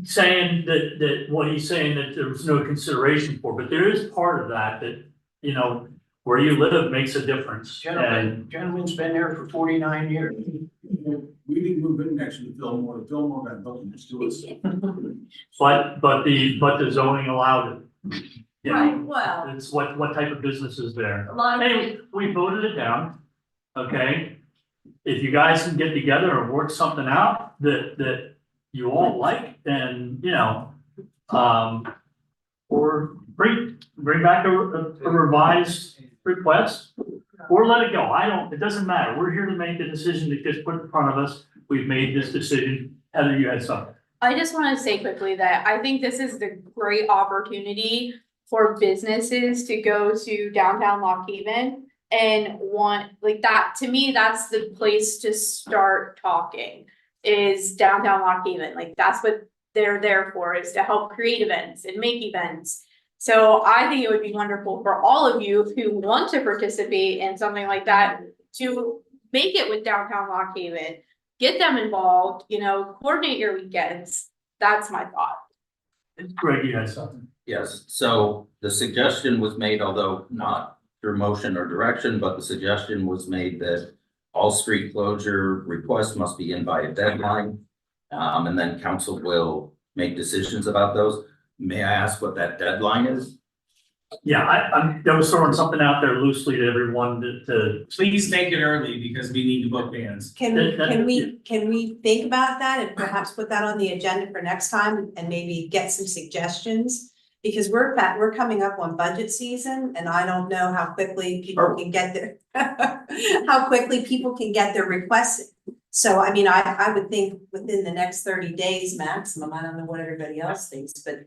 saying that what he's saying that there was no consideration for, but there is part of that, where you live makes a difference. And Gentleman's been there for 49 years. We didn't move in next to the Fillmore got built next to us. but the zoning allowed it. Right, well. It's what type of business is there? A lot of. Anyway, we voted it down, okay? If you guys can get together and work something out that you all like, then, or bring back a revised request, or let it go. It doesn't matter. We're here to make the decision that gets put in front of us. We've made this decision. Heather, you had something. I just want to say quickly that I think this is the great opportunity for businesses to go to downtown Lock Haven and that, to me, that's the place to start talking, is downtown Lock Haven. Like, that's what they're there for, is to help create events and make events. So I think it would be wonderful for all of you who want to participate in something like that to make it with downtown Lock Haven. Get them involved, coordinate your weekends. That's my thought. Greg, you had something. Yes, so the suggestion was made, although not through motion or direction, but the suggestion was made that all street closure requests must be in by a deadline. And then council will make decisions about those. May I ask what that deadline is? Yeah, I was throwing something out there loosely to everyone to. Please make it early because we need to book bands. Can we think about that and perhaps put that on the agenda for next time and maybe get some suggestions? Because we're coming up on budget season and I don't know how quickly people can get their requests in. So I mean, I would think within the next 30 days maximum. I don't know what everybody else thinks, but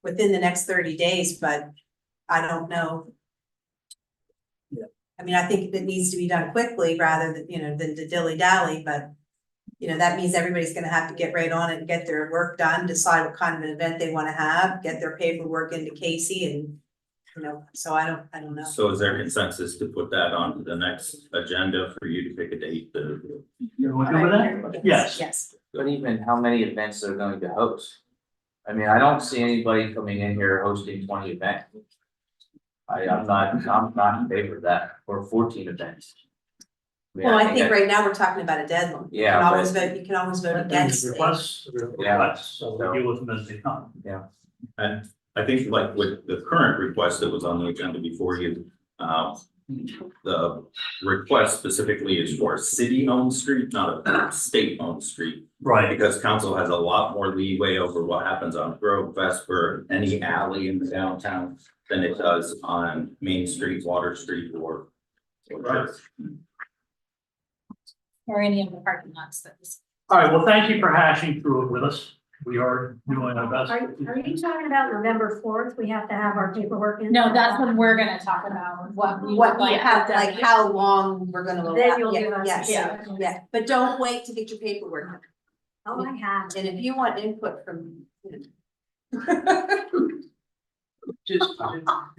within the next 30 days, but I don't know. Yeah. I mean, I think it needs to be done quickly rather than, than to dilly-dally, but that means everybody's gonna have to get right on it and get their work done, decide what kind of an event they wanna have, get their paperwork into Casey and, so I don't know. So is there consensus to put that on the next agenda for you to pick a date? You want to go with that? Yes. Yes. But even how many events they're going to host? I mean, I don't see anybody coming in here hosting 20 events. I'm not in favor of that, or 14 events. Well, I think right now we're talking about a deadline. Yeah, You can always vote against it. Requests, so we deal with them as they come. Yeah. And I think like with the current request that was on the agenda before you, The request specifically is for a city-owned street, not a state-owned street. Right. Because council has a lot more leeway over what happens on Grove, Vesper, any alley in the downtown than it does on Main Street, Water Street, or Church. Or any of the parking lots that was. All right, well, thank you for hashing through it with us. We are doing our best. Are you talking about November 4th? We have to have our paperwork in? No, that's when we're gonna talk about what we would What we like have, done. like how long we're gonna allow. Then you'll Yeah, give us- yes, yeah. yeah, but don't wait to get your paperwork. Oh, I have. And if you want input from.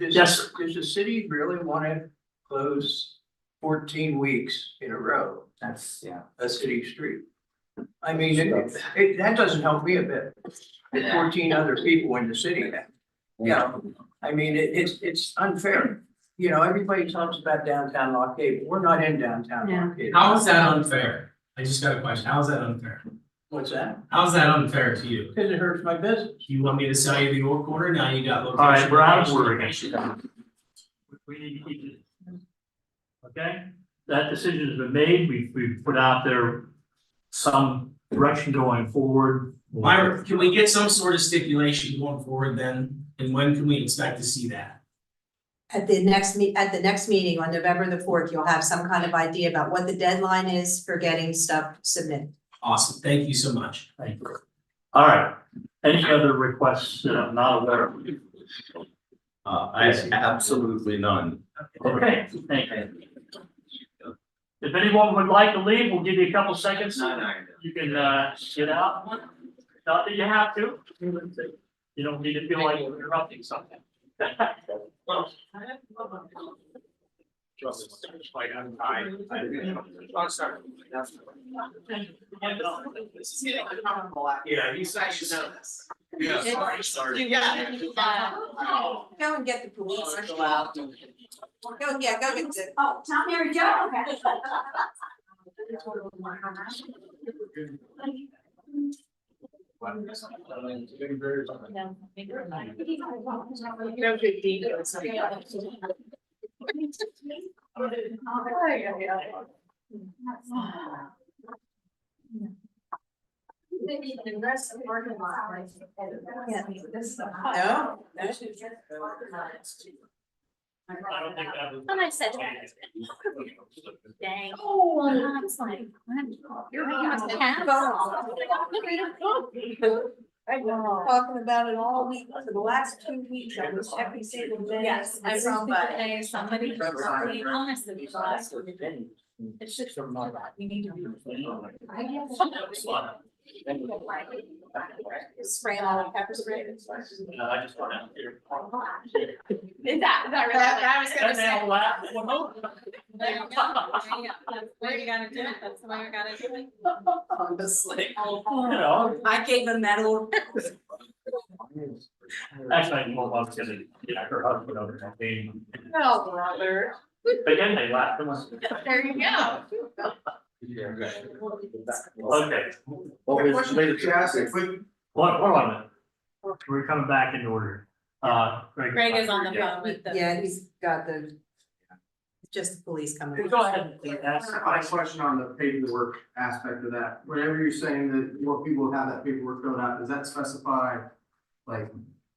Yes. Does the city really wanna close 14 weeks in a row? That's, yeah. A city street? I mean, that doesn't help me a bit. There's 14 other people in the city. Yeah, I mean, it's unfair. You know, everybody talks about downtown Lock Haven. We're not in downtown Yeah. Lock Haven. How is that unfair? I just got a question. How is that unfair? What's that? How's that unfair to you? Because it hurts my business. You want me to sell you the old corner? Now you got location. All right, we're out of location, order location. We need to keep it. Okay, that decision has been made. We've put out there some direction going forward. Myra, can we get some sort of stipulation going forward then? And when can we expect to see that? At the next meeting on November the 4th, you'll have some kind of idea about what the deadline is for getting stuff submitted. Awesome. Thank you so much. Thank you. All right, any other requests that I'm not aware of? I absolutely none. Okay, thank you. If anyone would like to leave, we'll give you a couple seconds. You can get out. Not that you have to. You don't need to feel like you're interrupting something. Yeah, he's actually know this. You got it. Go and get the police. Go, yeah, go get the. Oh, Tom, Mary Jo, okay. No good deed. Maybe the rest of the parking lot, right? Yeah. This. No. I don't think that was. And I said. Dang. Oh, I was like. You're Talking about it all week, for the last 2 weeks, I was every single day. Yes, I somebody, somebody, honestly, it's just we need to be. Spray all the pepper spray. I just want to hear. Is that really? That was gonna say. There you go. That's the way you gotta do it, that's the way you gotta do it. Honestly. You know, I gave them that little. actually, I know I was gonna, her husband over that game. Oh, brother. But then they laughed. There you go. Okay. Hold on a minute. We're coming back in order. Greg is on the phone with the. Yeah, he's got the. Just the police coming. Go ahead and ask. My question on the paperwork aspect of that, whenever you're saying that more people have that paperwork filled out, does that specify? Like,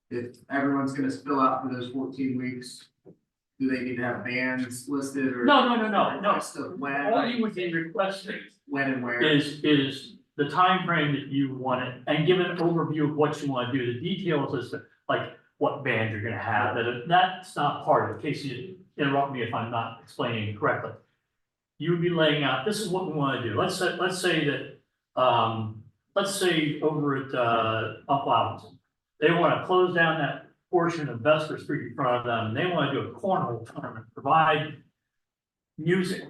if everyone's gonna fill out for those 14 weeks, do they need to have bands listed or? No. Still when, All you would be requesting when and where? is the time frame that you want it, and give an overview of what you want to do, the details as to, like, what band you're gonna have, that's not part of it, in case you interrupt me if I'm not explaining it correctly. You would be laying out, this is what we want to do, let's say that, let's say over at, Uncle Allen's, they want to close down that portion of Vesper Street in front of them, and they want to do a cornhole tournament, provide music.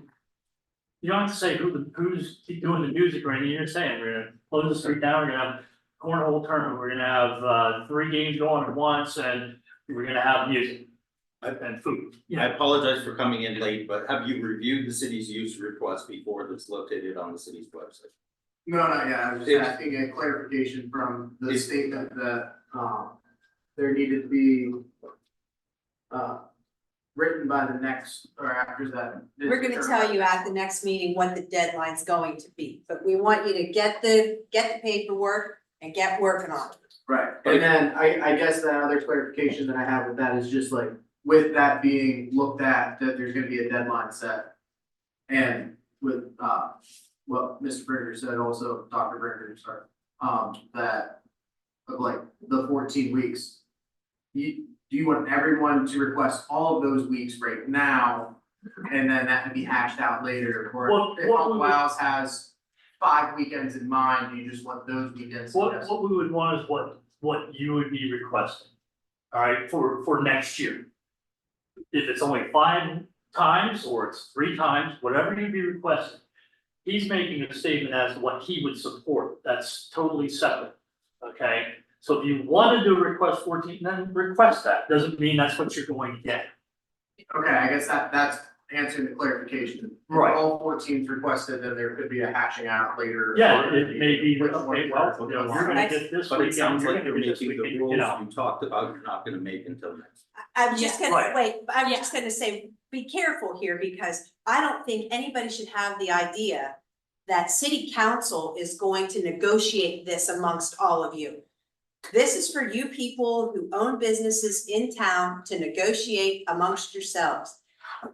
You don't have to say who's doing the music or anything, you're saying, we're gonna close the street down, we're gonna have cornhole tournament, we're gonna have 3 games going at once, and we're gonna have music and food. I apologize for coming in late, but have you reviewed the city's use request before that's located on the city's website? No, not yet, I was just asking a clarification from the statement that, there needed to be, written by the next, or after that. We're gonna tell you at the next meeting what the deadline's going to be, but we want you to get the paperwork and get working on it. Right, and then I guess the other clarification that I have with that is just like, with that being looked at, that there's gonna be a deadline set. And with, what Mr. Brinker said also, Dr. Brinker, sorry, that of like the 14 weeks. Do you want everyone to request all of those weeks right now, and then that can be hashed out later, or if Uncle Al's has 5 weekends in mind, do you just want those weekends? What we would want is what you would be requesting, all right, for next year. If it's only 5 times or it's 3 times, whatever you'd be requesting. He's making a statement as to what he would support, that's totally separate, okay? So if you wanted to request 14, then request that, doesn't mean that's what you're going to get. Okay, I guess that's answering the clarification. If Right. all 14's requested, then there could be a hashing out later. Yeah, it may be, Which okay, one well, first. you're gonna get this But it weekend, sounds you're like gonna you're get this making the weekend, rules you know. you talked about, you're not gonna make until next. I'm just Yeah. gonna, Right. wait, I'm just gonna say, be careful here, because I don't think anybody should have the idea that city council is going to negotiate this amongst all of you. This is for you people who own businesses in town to negotiate amongst yourselves.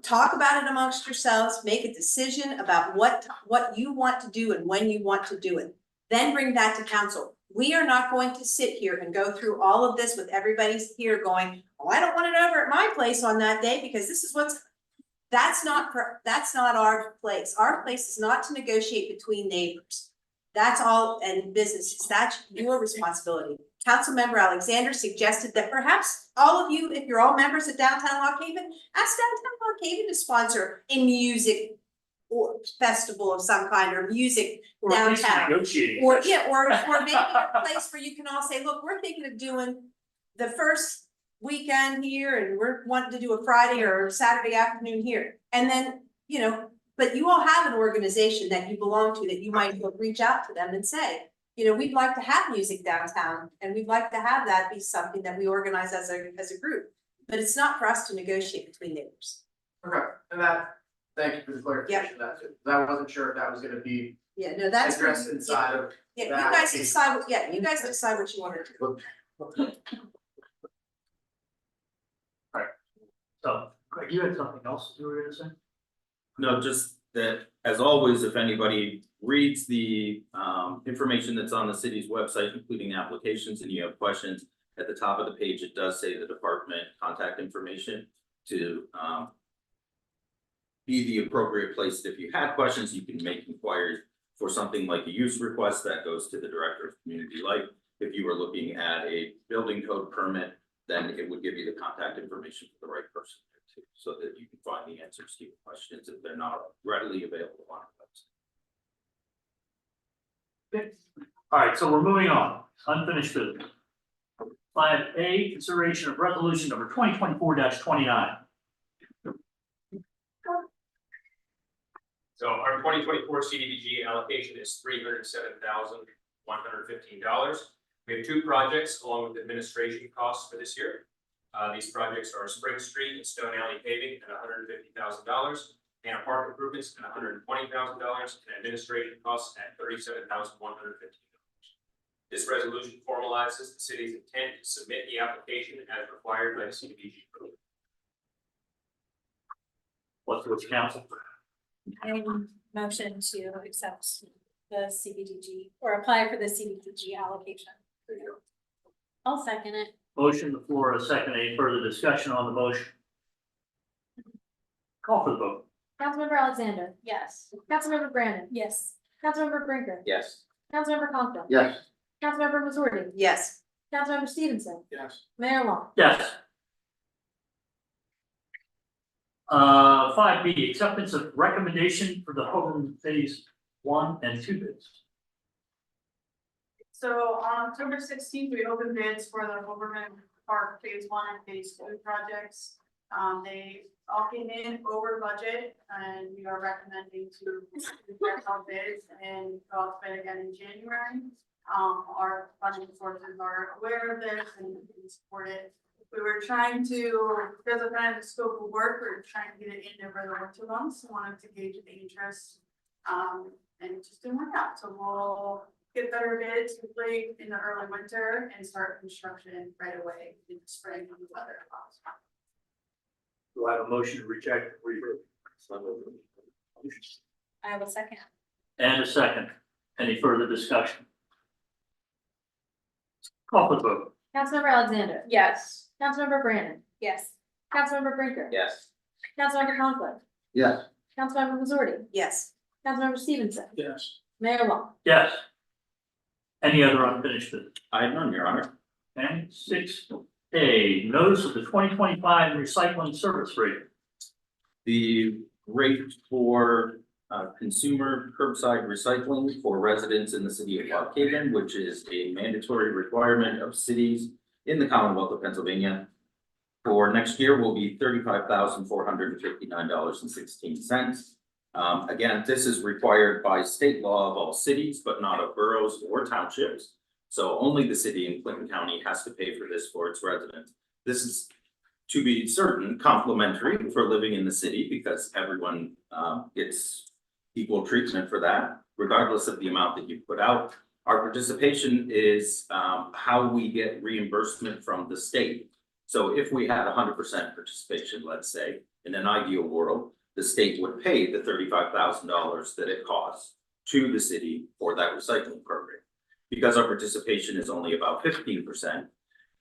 Talk about it amongst yourselves, make a decision about what you want to do and when you want to do it. Then bring that to council. We are not going to sit here and go through all of this with everybody's here going, oh, I don't want it over at my place on that day because this is that's not our place. Our place is not to negotiate between neighbors. That's all, and businesses, that's your responsibility. Councilmember Alexander suggested that perhaps all of you, if you're all members of Downtown Lock Haven, ask Downtown Lock Haven to sponsor a music or festival of some kind, or music Or at least downtown. negotiating. Or, yeah, or maybe a place where you can all say, look, we're thinking of doing the first weekend here, and we're wanting to do a Friday or Saturday afternoon here. And then, you know, but you all have an organization that you belong to, that you might reach out to them and say, you know, we'd like to have music downtown, and we'd like to have that be something that we organize as a group. But it's not for us to negotiate between neighbors. Okay, and thank you for the clarification, that's it, I wasn't sure if that was gonna be Yeah, no, that's. where addressed you- inside of. Yeah, you that guys piece. decide, you guys decide what you want to do. So, Greg, you had something else you were gonna say? No, just that, as always, if anybody reads the information that's on the city's website, including applications, and you have questions, at the top of the page, it does say the department contact information to be the appropriate place. If you had questions, you can make inquiries for something like a use request that goes to the Director of Community Life. If you were looking at a building code permit, then it would give you the contact information for the right person too, so that you can find the answers to your questions if they're not readily available on the website. All right, so we're moving on, unfinished business. 5A, consideration of resolution number 2024-29. So our 2024 CDBG allocation is $307,115. We have 2 projects along with administration costs for this year. These projects are Spring Street and Stone Alley paving at $150,000, and park improvements at $120,000, and administration costs at $37,115. This resolution formalizes the city's intent to submit the application as required by the CDBG program. What's council? I motion to accept the CBDG or apply for the CBDG allocation. I'll second it. Motion, the floor, a second, any further discussion on the motion? Call for the vote. Councilmember Alexander. Yes. Councilmember Brandon. Yes. Councilmember Brinker. Yes. Councilmember Conklin. Yes. Councilmember Missouri. Yes. Councilmember Stevenson. Yes. Mayor Long. Yes. 5B, acceptance of recommendation for the Hogan Phase 1 and 2 bids. So on October 16th, we opened bids for the Overman Park Phase 1 and Phase 2 projects. They all came in over budget, and we are recommending to reject all bids and go out to bid again in January. Our funding sources are aware of this and we support it. we were trying to, because of kind of the scope of work, we were trying to get it in over the winter months, wanted to gauge the interest. And it just didn't work out, so we'll get better bids hopefully in the early winter and start construction right away in the spring when the weather allows. Do I have a motion to reject? I have a second. And a second. Any further discussion? Call for the vote. Councilmember Alexander. Yes. Councilmember Brandon. Yes. Councilmember Brinker. Yes. Councilmember Conklin. Yes. Councilmember Missouri. Yes. Councilmember Stevenson. Yes. Mayor Long. Yes. Any other unfinished business? I have none, Your Honor. Okay, 6A, notice of the 2025 recycling service rate. The rate for consumer curbside recycling for residents in the city of Lock Haven, which is a mandatory requirement of cities in the Commonwealth of Pennsylvania. For next year will be $35,459.16. Again, this is required by state law of all cities, but not of boroughs or townships. So only the city in Clinton County has to pay for this for its residents. This is, to be certain, complimentary for living in the city because everyone gets equal treatment for that, regardless of the amount that you put out. Our participation is how we get reimbursement from the state. So if we had 100% participation, let's say, in an ideal world, the state would pay the $35,000 that it costs to the city for that recycling program. Because our participation is only about 15%,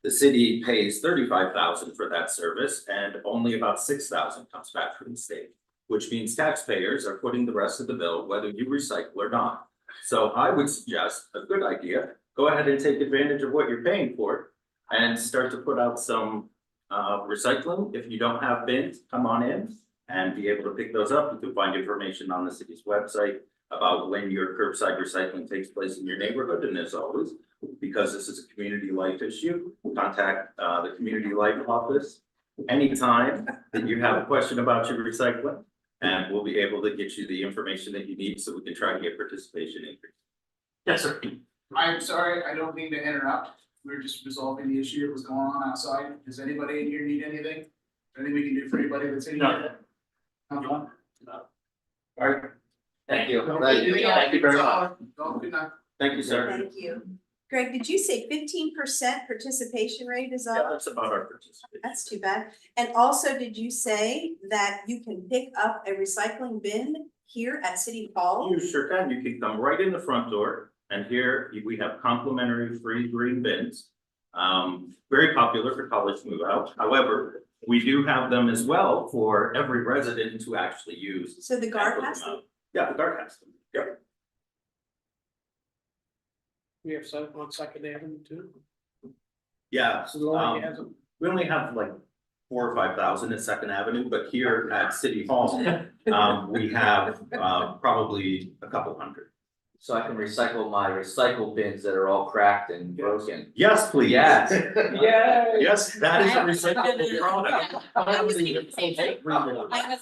the city pays $35,000 for that service and only about $6,000 comes back from the state, which means taxpayers are footing the rest of the bill, whether you recycle or not. So I would suggest a good idea, go ahead and take advantage of what you're paying for and start to put out some recycling. If you don't have bins, come on in and be able to pick those up. You can find information on the city's website about when your curbside recycling takes place in your neighborhood. And as always, because this is a community life issue, contact the community life office anytime that you have a question about your recycling. And we'll be able to get you the information that you need so we can try to get participation increase. Yes, sir. I'm sorry, I don't mean to interrupt. We're just resolving the issue that was going on outside. Does anybody in here need anything? Anything we can do for anybody that's in here? No. All right. Thank you. Thank you. Thank you very much. Good night. Thank you, sir. Thank you. Greg, did you say 15% participation rate is Yeah, up? that's about our participation. That's too bad. And also, did you say that you can pick up a recycling bin here at City Hall? You sure can. You can come right in the front door and here we have complimentary free green bins. Very popular for college move out. However, we do have them as well for every resident to actually use. So the guard and put has them them? out. Yeah, the guard has them. Yep. We have some on Second Avenue too. Yeah. So Lori has them. We only have like 4,000 or 5,000 at Second Avenue, but here at City Hall, we have probably a couple hundred. So I can recycle my recycle bins that are all cracked and broken. Yes, please. Yes. Yay. Yes, that is a recyclable product.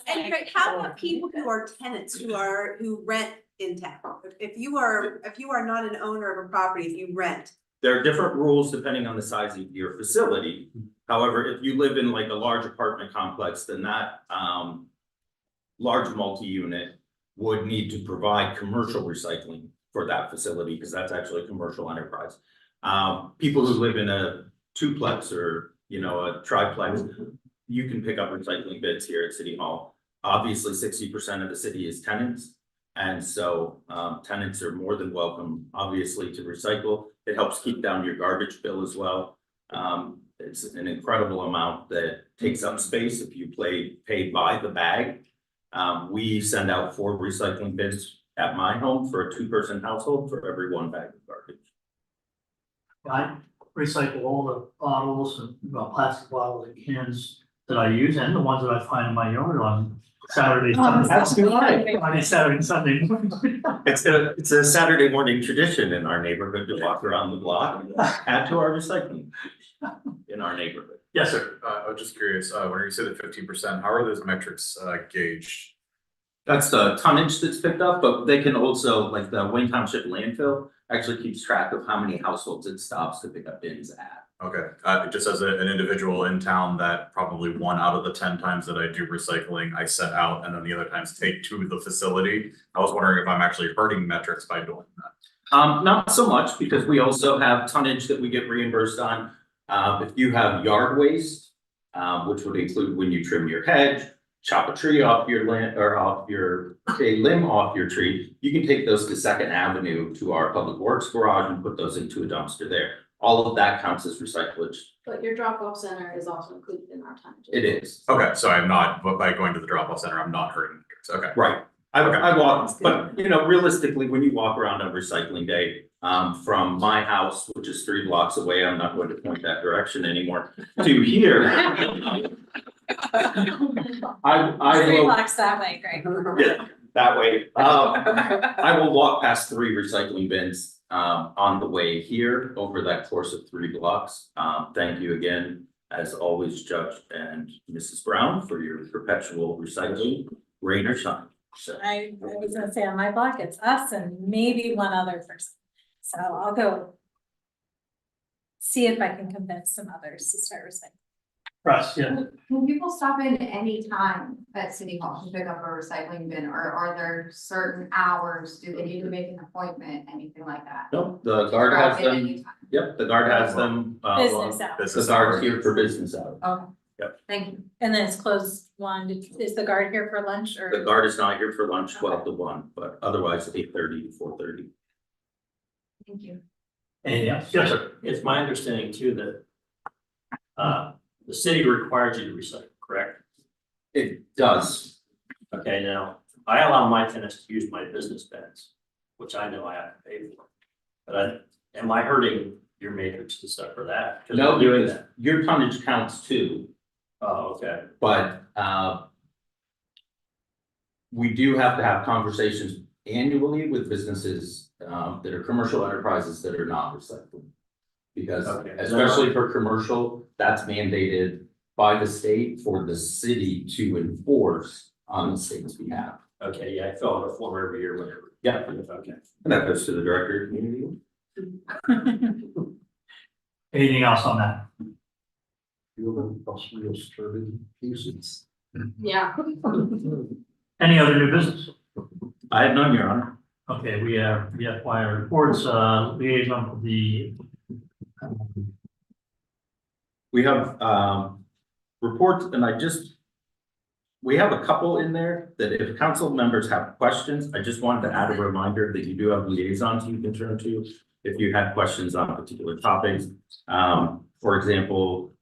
And Greg, how about people who are tenants, who rent in town? If you are not an owner of a property, if you rent, There are different rules depending on the size of your facility. However, if you live in like a large apartment complex, then that large multi-unit would need to provide commercial recycling for that facility, because that's actually a commercial enterprise. People who live in a duplex or, a triplex, you can pick up recycling bins here at City Hall. Obviously, 60% of the city is tenants. And so tenants are more than welcome, obviously, to recycle. It helps keep down your garbage bill as well. It's an incredible amount that takes up space if you pay by the bag. We send out 4 recycling bins at my home for a 2-person household for every 1 bag of garbage. I recycle all the bottles and plastic bottles and cans that I use and the ones that I find in my yard on Saturday. That's good. On Saturday and Sunday. It's a Saturday morning tradition in our neighborhood to walk around the block and add to our recycling in our neighborhood. Yes, sir. I was just curious, when you said the 15%, how are those metrics gauged? That's the tonnage that's picked up, but they can also, like the Wayne Township landfill actually keeps track of how many households it stops to pick up bins at. Okay, just as an individual in town, that probably 1 out of the 10 times that I do recycling, I set out and then the other times take to the facility. I was wondering if I'm actually hurting metrics by doing that. Not so much, because we also have tonnage that we get reimbursed on. If you have yard waste, which would include when you trim your hedge, chop a tree off your land, or off your, a limb off your tree, you can take those to Second Avenue to our Public Works garage and put those into a dumpster there. All of that counts as recyclage. But your drop-off center is also included in our tonnage. It is. Okay, so I'm not, but by going to the drop-off center, I'm not hurting metrics. Okay. Right. I walk, but you know, realistically, when you walk around on recycling day, from my house, which is 3 blocks away, I'm not going to point that direction anymore, to here. I 3 will, blocks that way, great. yeah, that way. I will walk past 3 recycling bins on the way here over that course of 3 blocks. Thank you again, as always, Judge and Mrs. Brown, for your perpetual recycling, rain or shine. So I was gonna say on my block, it's us and maybe one other person. So I'll go see if I can convince some others to start recycling. Russ, yeah. Can people stop in any time at City Hall to pick up a recycling bin, or are there certain hours? Do they need to make an appointment, anything like that? nope, the guard has Drop in them. anytime. Yep, the guard has them. Business hours. The guard's here for business hours. Okay. Yep. Thank you. And then it's closed 1 is the guard here for lunch or? The guard is not here for lunch 12 to 1, but otherwise 8:30 to 4:30. Thank you. Anything else? Yes, sir. It's my understanding too that the city requires you to recycle, correct? It does. Okay, now, I allow my tenants to use my business bins, which I know I have to pay for. But am I hurting your matrix and stuff for that? 'Cause No, I'm doing because that. your tonnage counts too, Oh, okay. but we do have to have conversations annually with businesses that are commercial enterprises that are not recycling. Because Okay. especially for commercial, that's mandated by the state for the city to enforce on the state's behalf. Okay, yeah, I fill out a form every year, whatever. Yeah. Okay. And that goes to the director of community. Anything else on that? You'll possibly disturbing pieces. Yeah. Any other new business? I have none, Your Honor. Okay, we have the FYI reports, liaison for the. We have reports, and we have a couple in there that if council members have questions, I just wanted to add a reminder that you do have liaisons you can turn to if you had questions on particular topics. For example,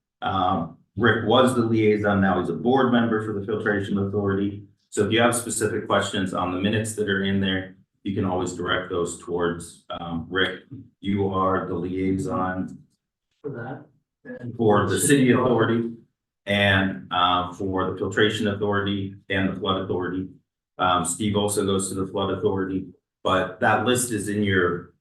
Rick was the liaison, now he's a board member for the Filtration Authority. So if you have specific questions on the minutes that are in there, you can always direct those towards Rick. You are the liaison For that. And for the city authority and for the filtration authority and the flood authority. Steve also goes to the flood authority, but that list is in your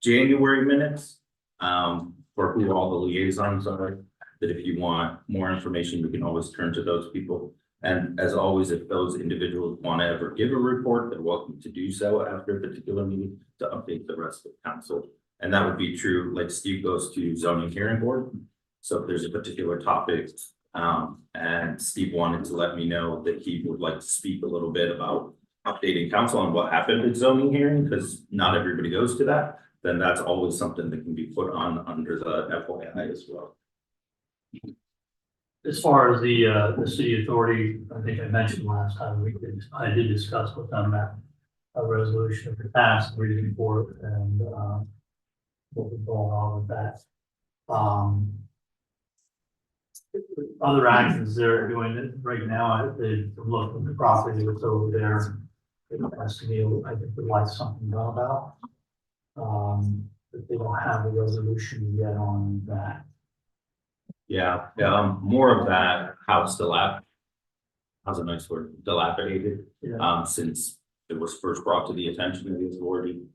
January minutes for who all the liaisons are. That if you want more information, you can always turn to those people. And as always, if those individuals want to ever give a report, they're welcome to do so after a particular meeting to update the rest of council. And that would be true, like Steve goes to zoning hearing board. So if there's a particular topic, and Steve wanted to let me know that he would like to speak a little bit about updating council on what happened at zoning hearing, because not everybody goes to that, then that's always something that can be put on under the FYI as well. As far as the city authority, I think I mentioned last time, I did discuss with them that a resolution for passed, reading for it, and what was going on with that. Other actions they're doing it right now, they look at the property that's over there. It has to be, I think would like something done about. But they don't have a resolution yet on that. Yeah, more of that house how's a nice word, dilapidated, Yeah. since it was first brought to the attention of the authority.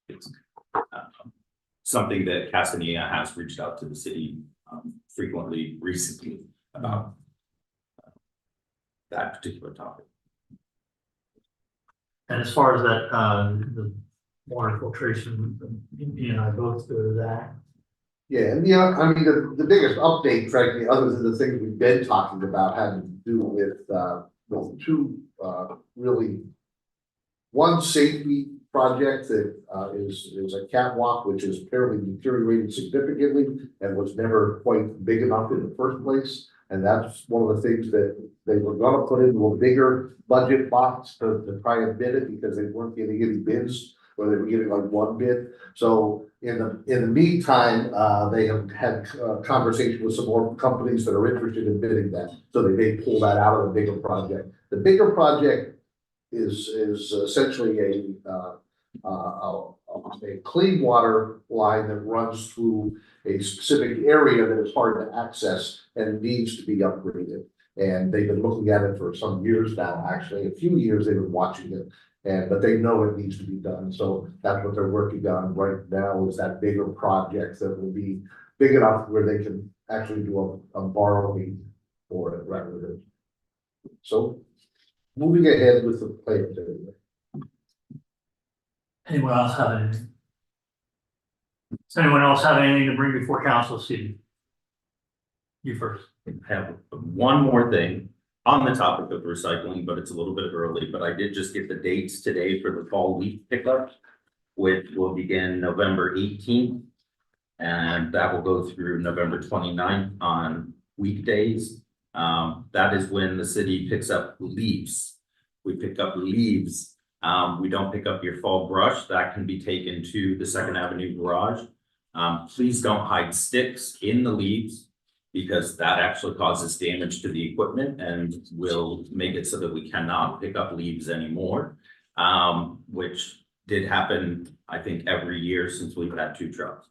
It's something that Castanea has reached out to the city frequently recently about that particular topic. And as far as that, the water filtration, you and I both go to that. Yeah, and I mean, the biggest update, frankly, other than the things we've been talking about, had to do with two, really. One safety project that, is a catwalk, which is apparently deteriorated significantly and was never quite big enough in the first place. And that's one of the things that they were gonna put into a bigger budget box to try and bid it, because they weren't getting any bids, or they were getting like one bid. So in the meantime, they have had conversation with some more companies that are interested in bidding that, so they may pull that out of the bigger project. The bigger project is essentially a clean water line that runs through a specific area that is hard to access and needs to be upgraded. And they've been looking at it for some years now, actually, a few years they've been watching it. But they know it needs to be done, so that's what they're working on right now, is that bigger project that will be big enough where they can actually do a borrowing for it rather than. So moving ahead with the plans anyway. Anyone else have anything? Does anyone else have anything to bring before council this evening? You first. I have one more thing on the topic of recycling, but it's a little bit early, but I did just get the dates today for the fall leaf pickup, which will begin November 18th. And that will go through November 29th on weekdays. That is when the city picks up leaves. We pick up leaves. We don't pick up your fall brush. That can be taken to the 2nd Avenue garage. Please don't hide sticks in the leaves, because that actually causes damage to the equipment and will make it so that we cannot pick up leaves anymore. Which did happen, I think, every year since we've had 2 trucks.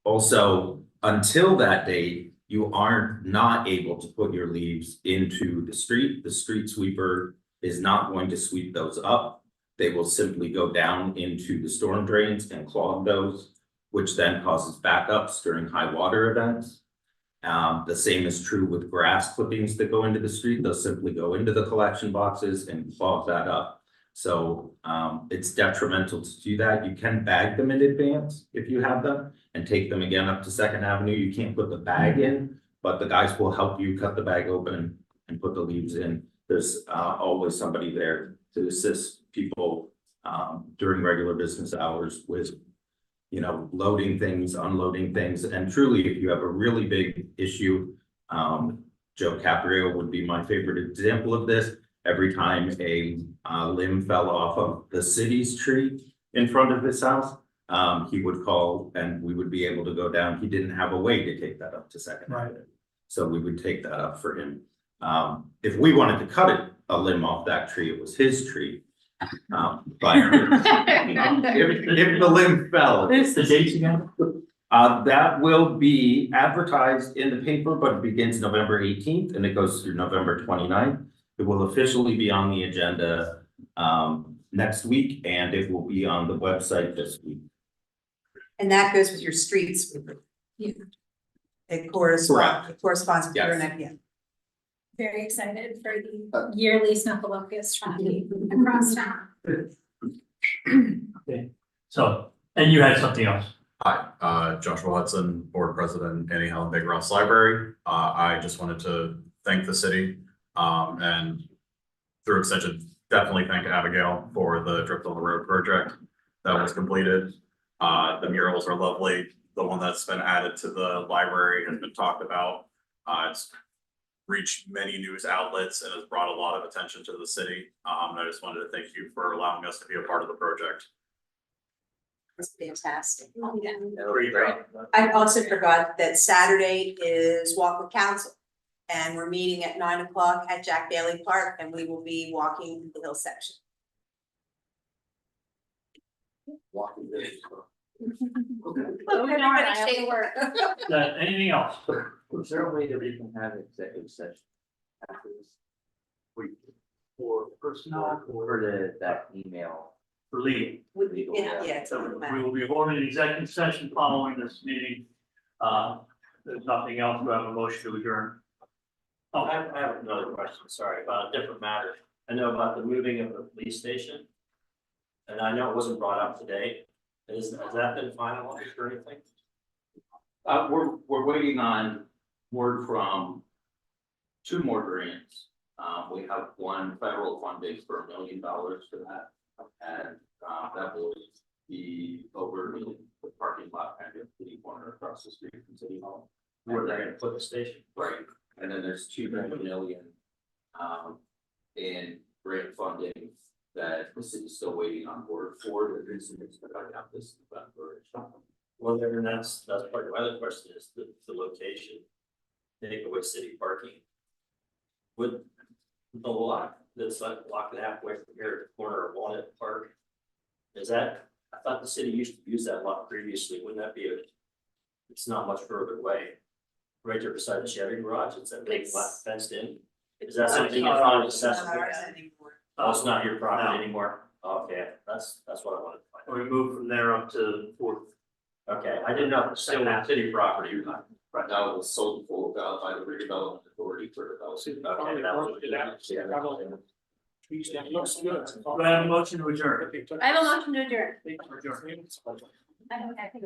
Also, until that date, you are not able to put your leaves into the street. The street sweeper is not going to sweep those up. They will simply go down into the storm drains and clog those, which then causes backups during high water events. The same is true with grass clippings that go into the street. They'll simply go into the collection boxes and clog that up. So it's detrimental to do that. You can bag them in advance if you have them and take them again up to 2nd Avenue. You can't put the bag in, but the guys will help you cut the bag open and put the leaves in. There's always somebody there to assist people during regular business hours with, you know, loading things, unloading things. And truly, if you have a really big issue, Joe Caprio would be my favorite example of this. Every time a limb fell off of the city's tree in front of his house, he would call and we would be able to go down. He didn't have a way to take that up to 2nd Avenue. So we would take that up for him. If we wanted to cut a limb off that tree, it was his tree. But if the limb fell. It's the dates again? That will be advertised in the paper, but it begins November 18th and it goes through November 29th. It will officially be on the agenda next week, and it will be on the website this week. And that goes with your street sweeper. Yeah. It corresponds with your Yes. neck, yeah. Very excited for the yearly Snuffleupagus traffic across town. Okay, so, and you had something else? Hi, Joshua Hudson, Board President, Annie Helen Big Ross Library. I just wanted to thank the city, and through extension, definitely thank Abigail for the Drift on the Road project that was completed. The murals are lovely. The one that's been added to the library has been talked about. It's reached many news outlets and has brought a lot of attention to the city. And I just wanted to thank you for allowing us to be a part of the project. It's fantastic. Pretty great. I also forgot that Saturday is Walk with Council. And we're meeting at 9 o'clock at Jack Bailey Park, and we will be walking the hill section. Walking this. Everybody stay work. Anything else? Is there a way that we can have an executive session after this? For personnel For that email? for legal. Yeah, it's So on the we map. will be holding an executive session following this meeting. There's nothing else. We have a motion to adjourn. Oh, I have another question, sorry, about a different matter. I know about the moving of the police station. And I know it wasn't brought up today. Has that been finalized or anything? We're waiting on word from two more grants. We have one federal funding for $1 million for that. And, that will be over in the parking lot kind of the corner across the street from City Hall. Where they're gonna put the station. Right, and then there's $2 million, in grant funding that the city's still waiting on word for, but it's about out this November. Well, then that's part of my other question is the location. Takeaway city parking. With the lot that's like blocked halfway from here at the corner of Walnut Park. Is that, I thought the city used to use that lot previously, wouldn't that be it's not much further away. Right there beside the Chevy garage, it's that big lot fenced in. Is that something you're not accessible? Oh, it's not your property anymore? Okay, that's what I wanted to find. We moved from there up to Fourth. Okay, I didn't know if it's still city property or not. Right now, it was sold full by the redevelopment authority for development. Okay, that was. Looks good. Do I have a motion to adjourn? I have a motion to adjourn. Adjourn. I don't, I think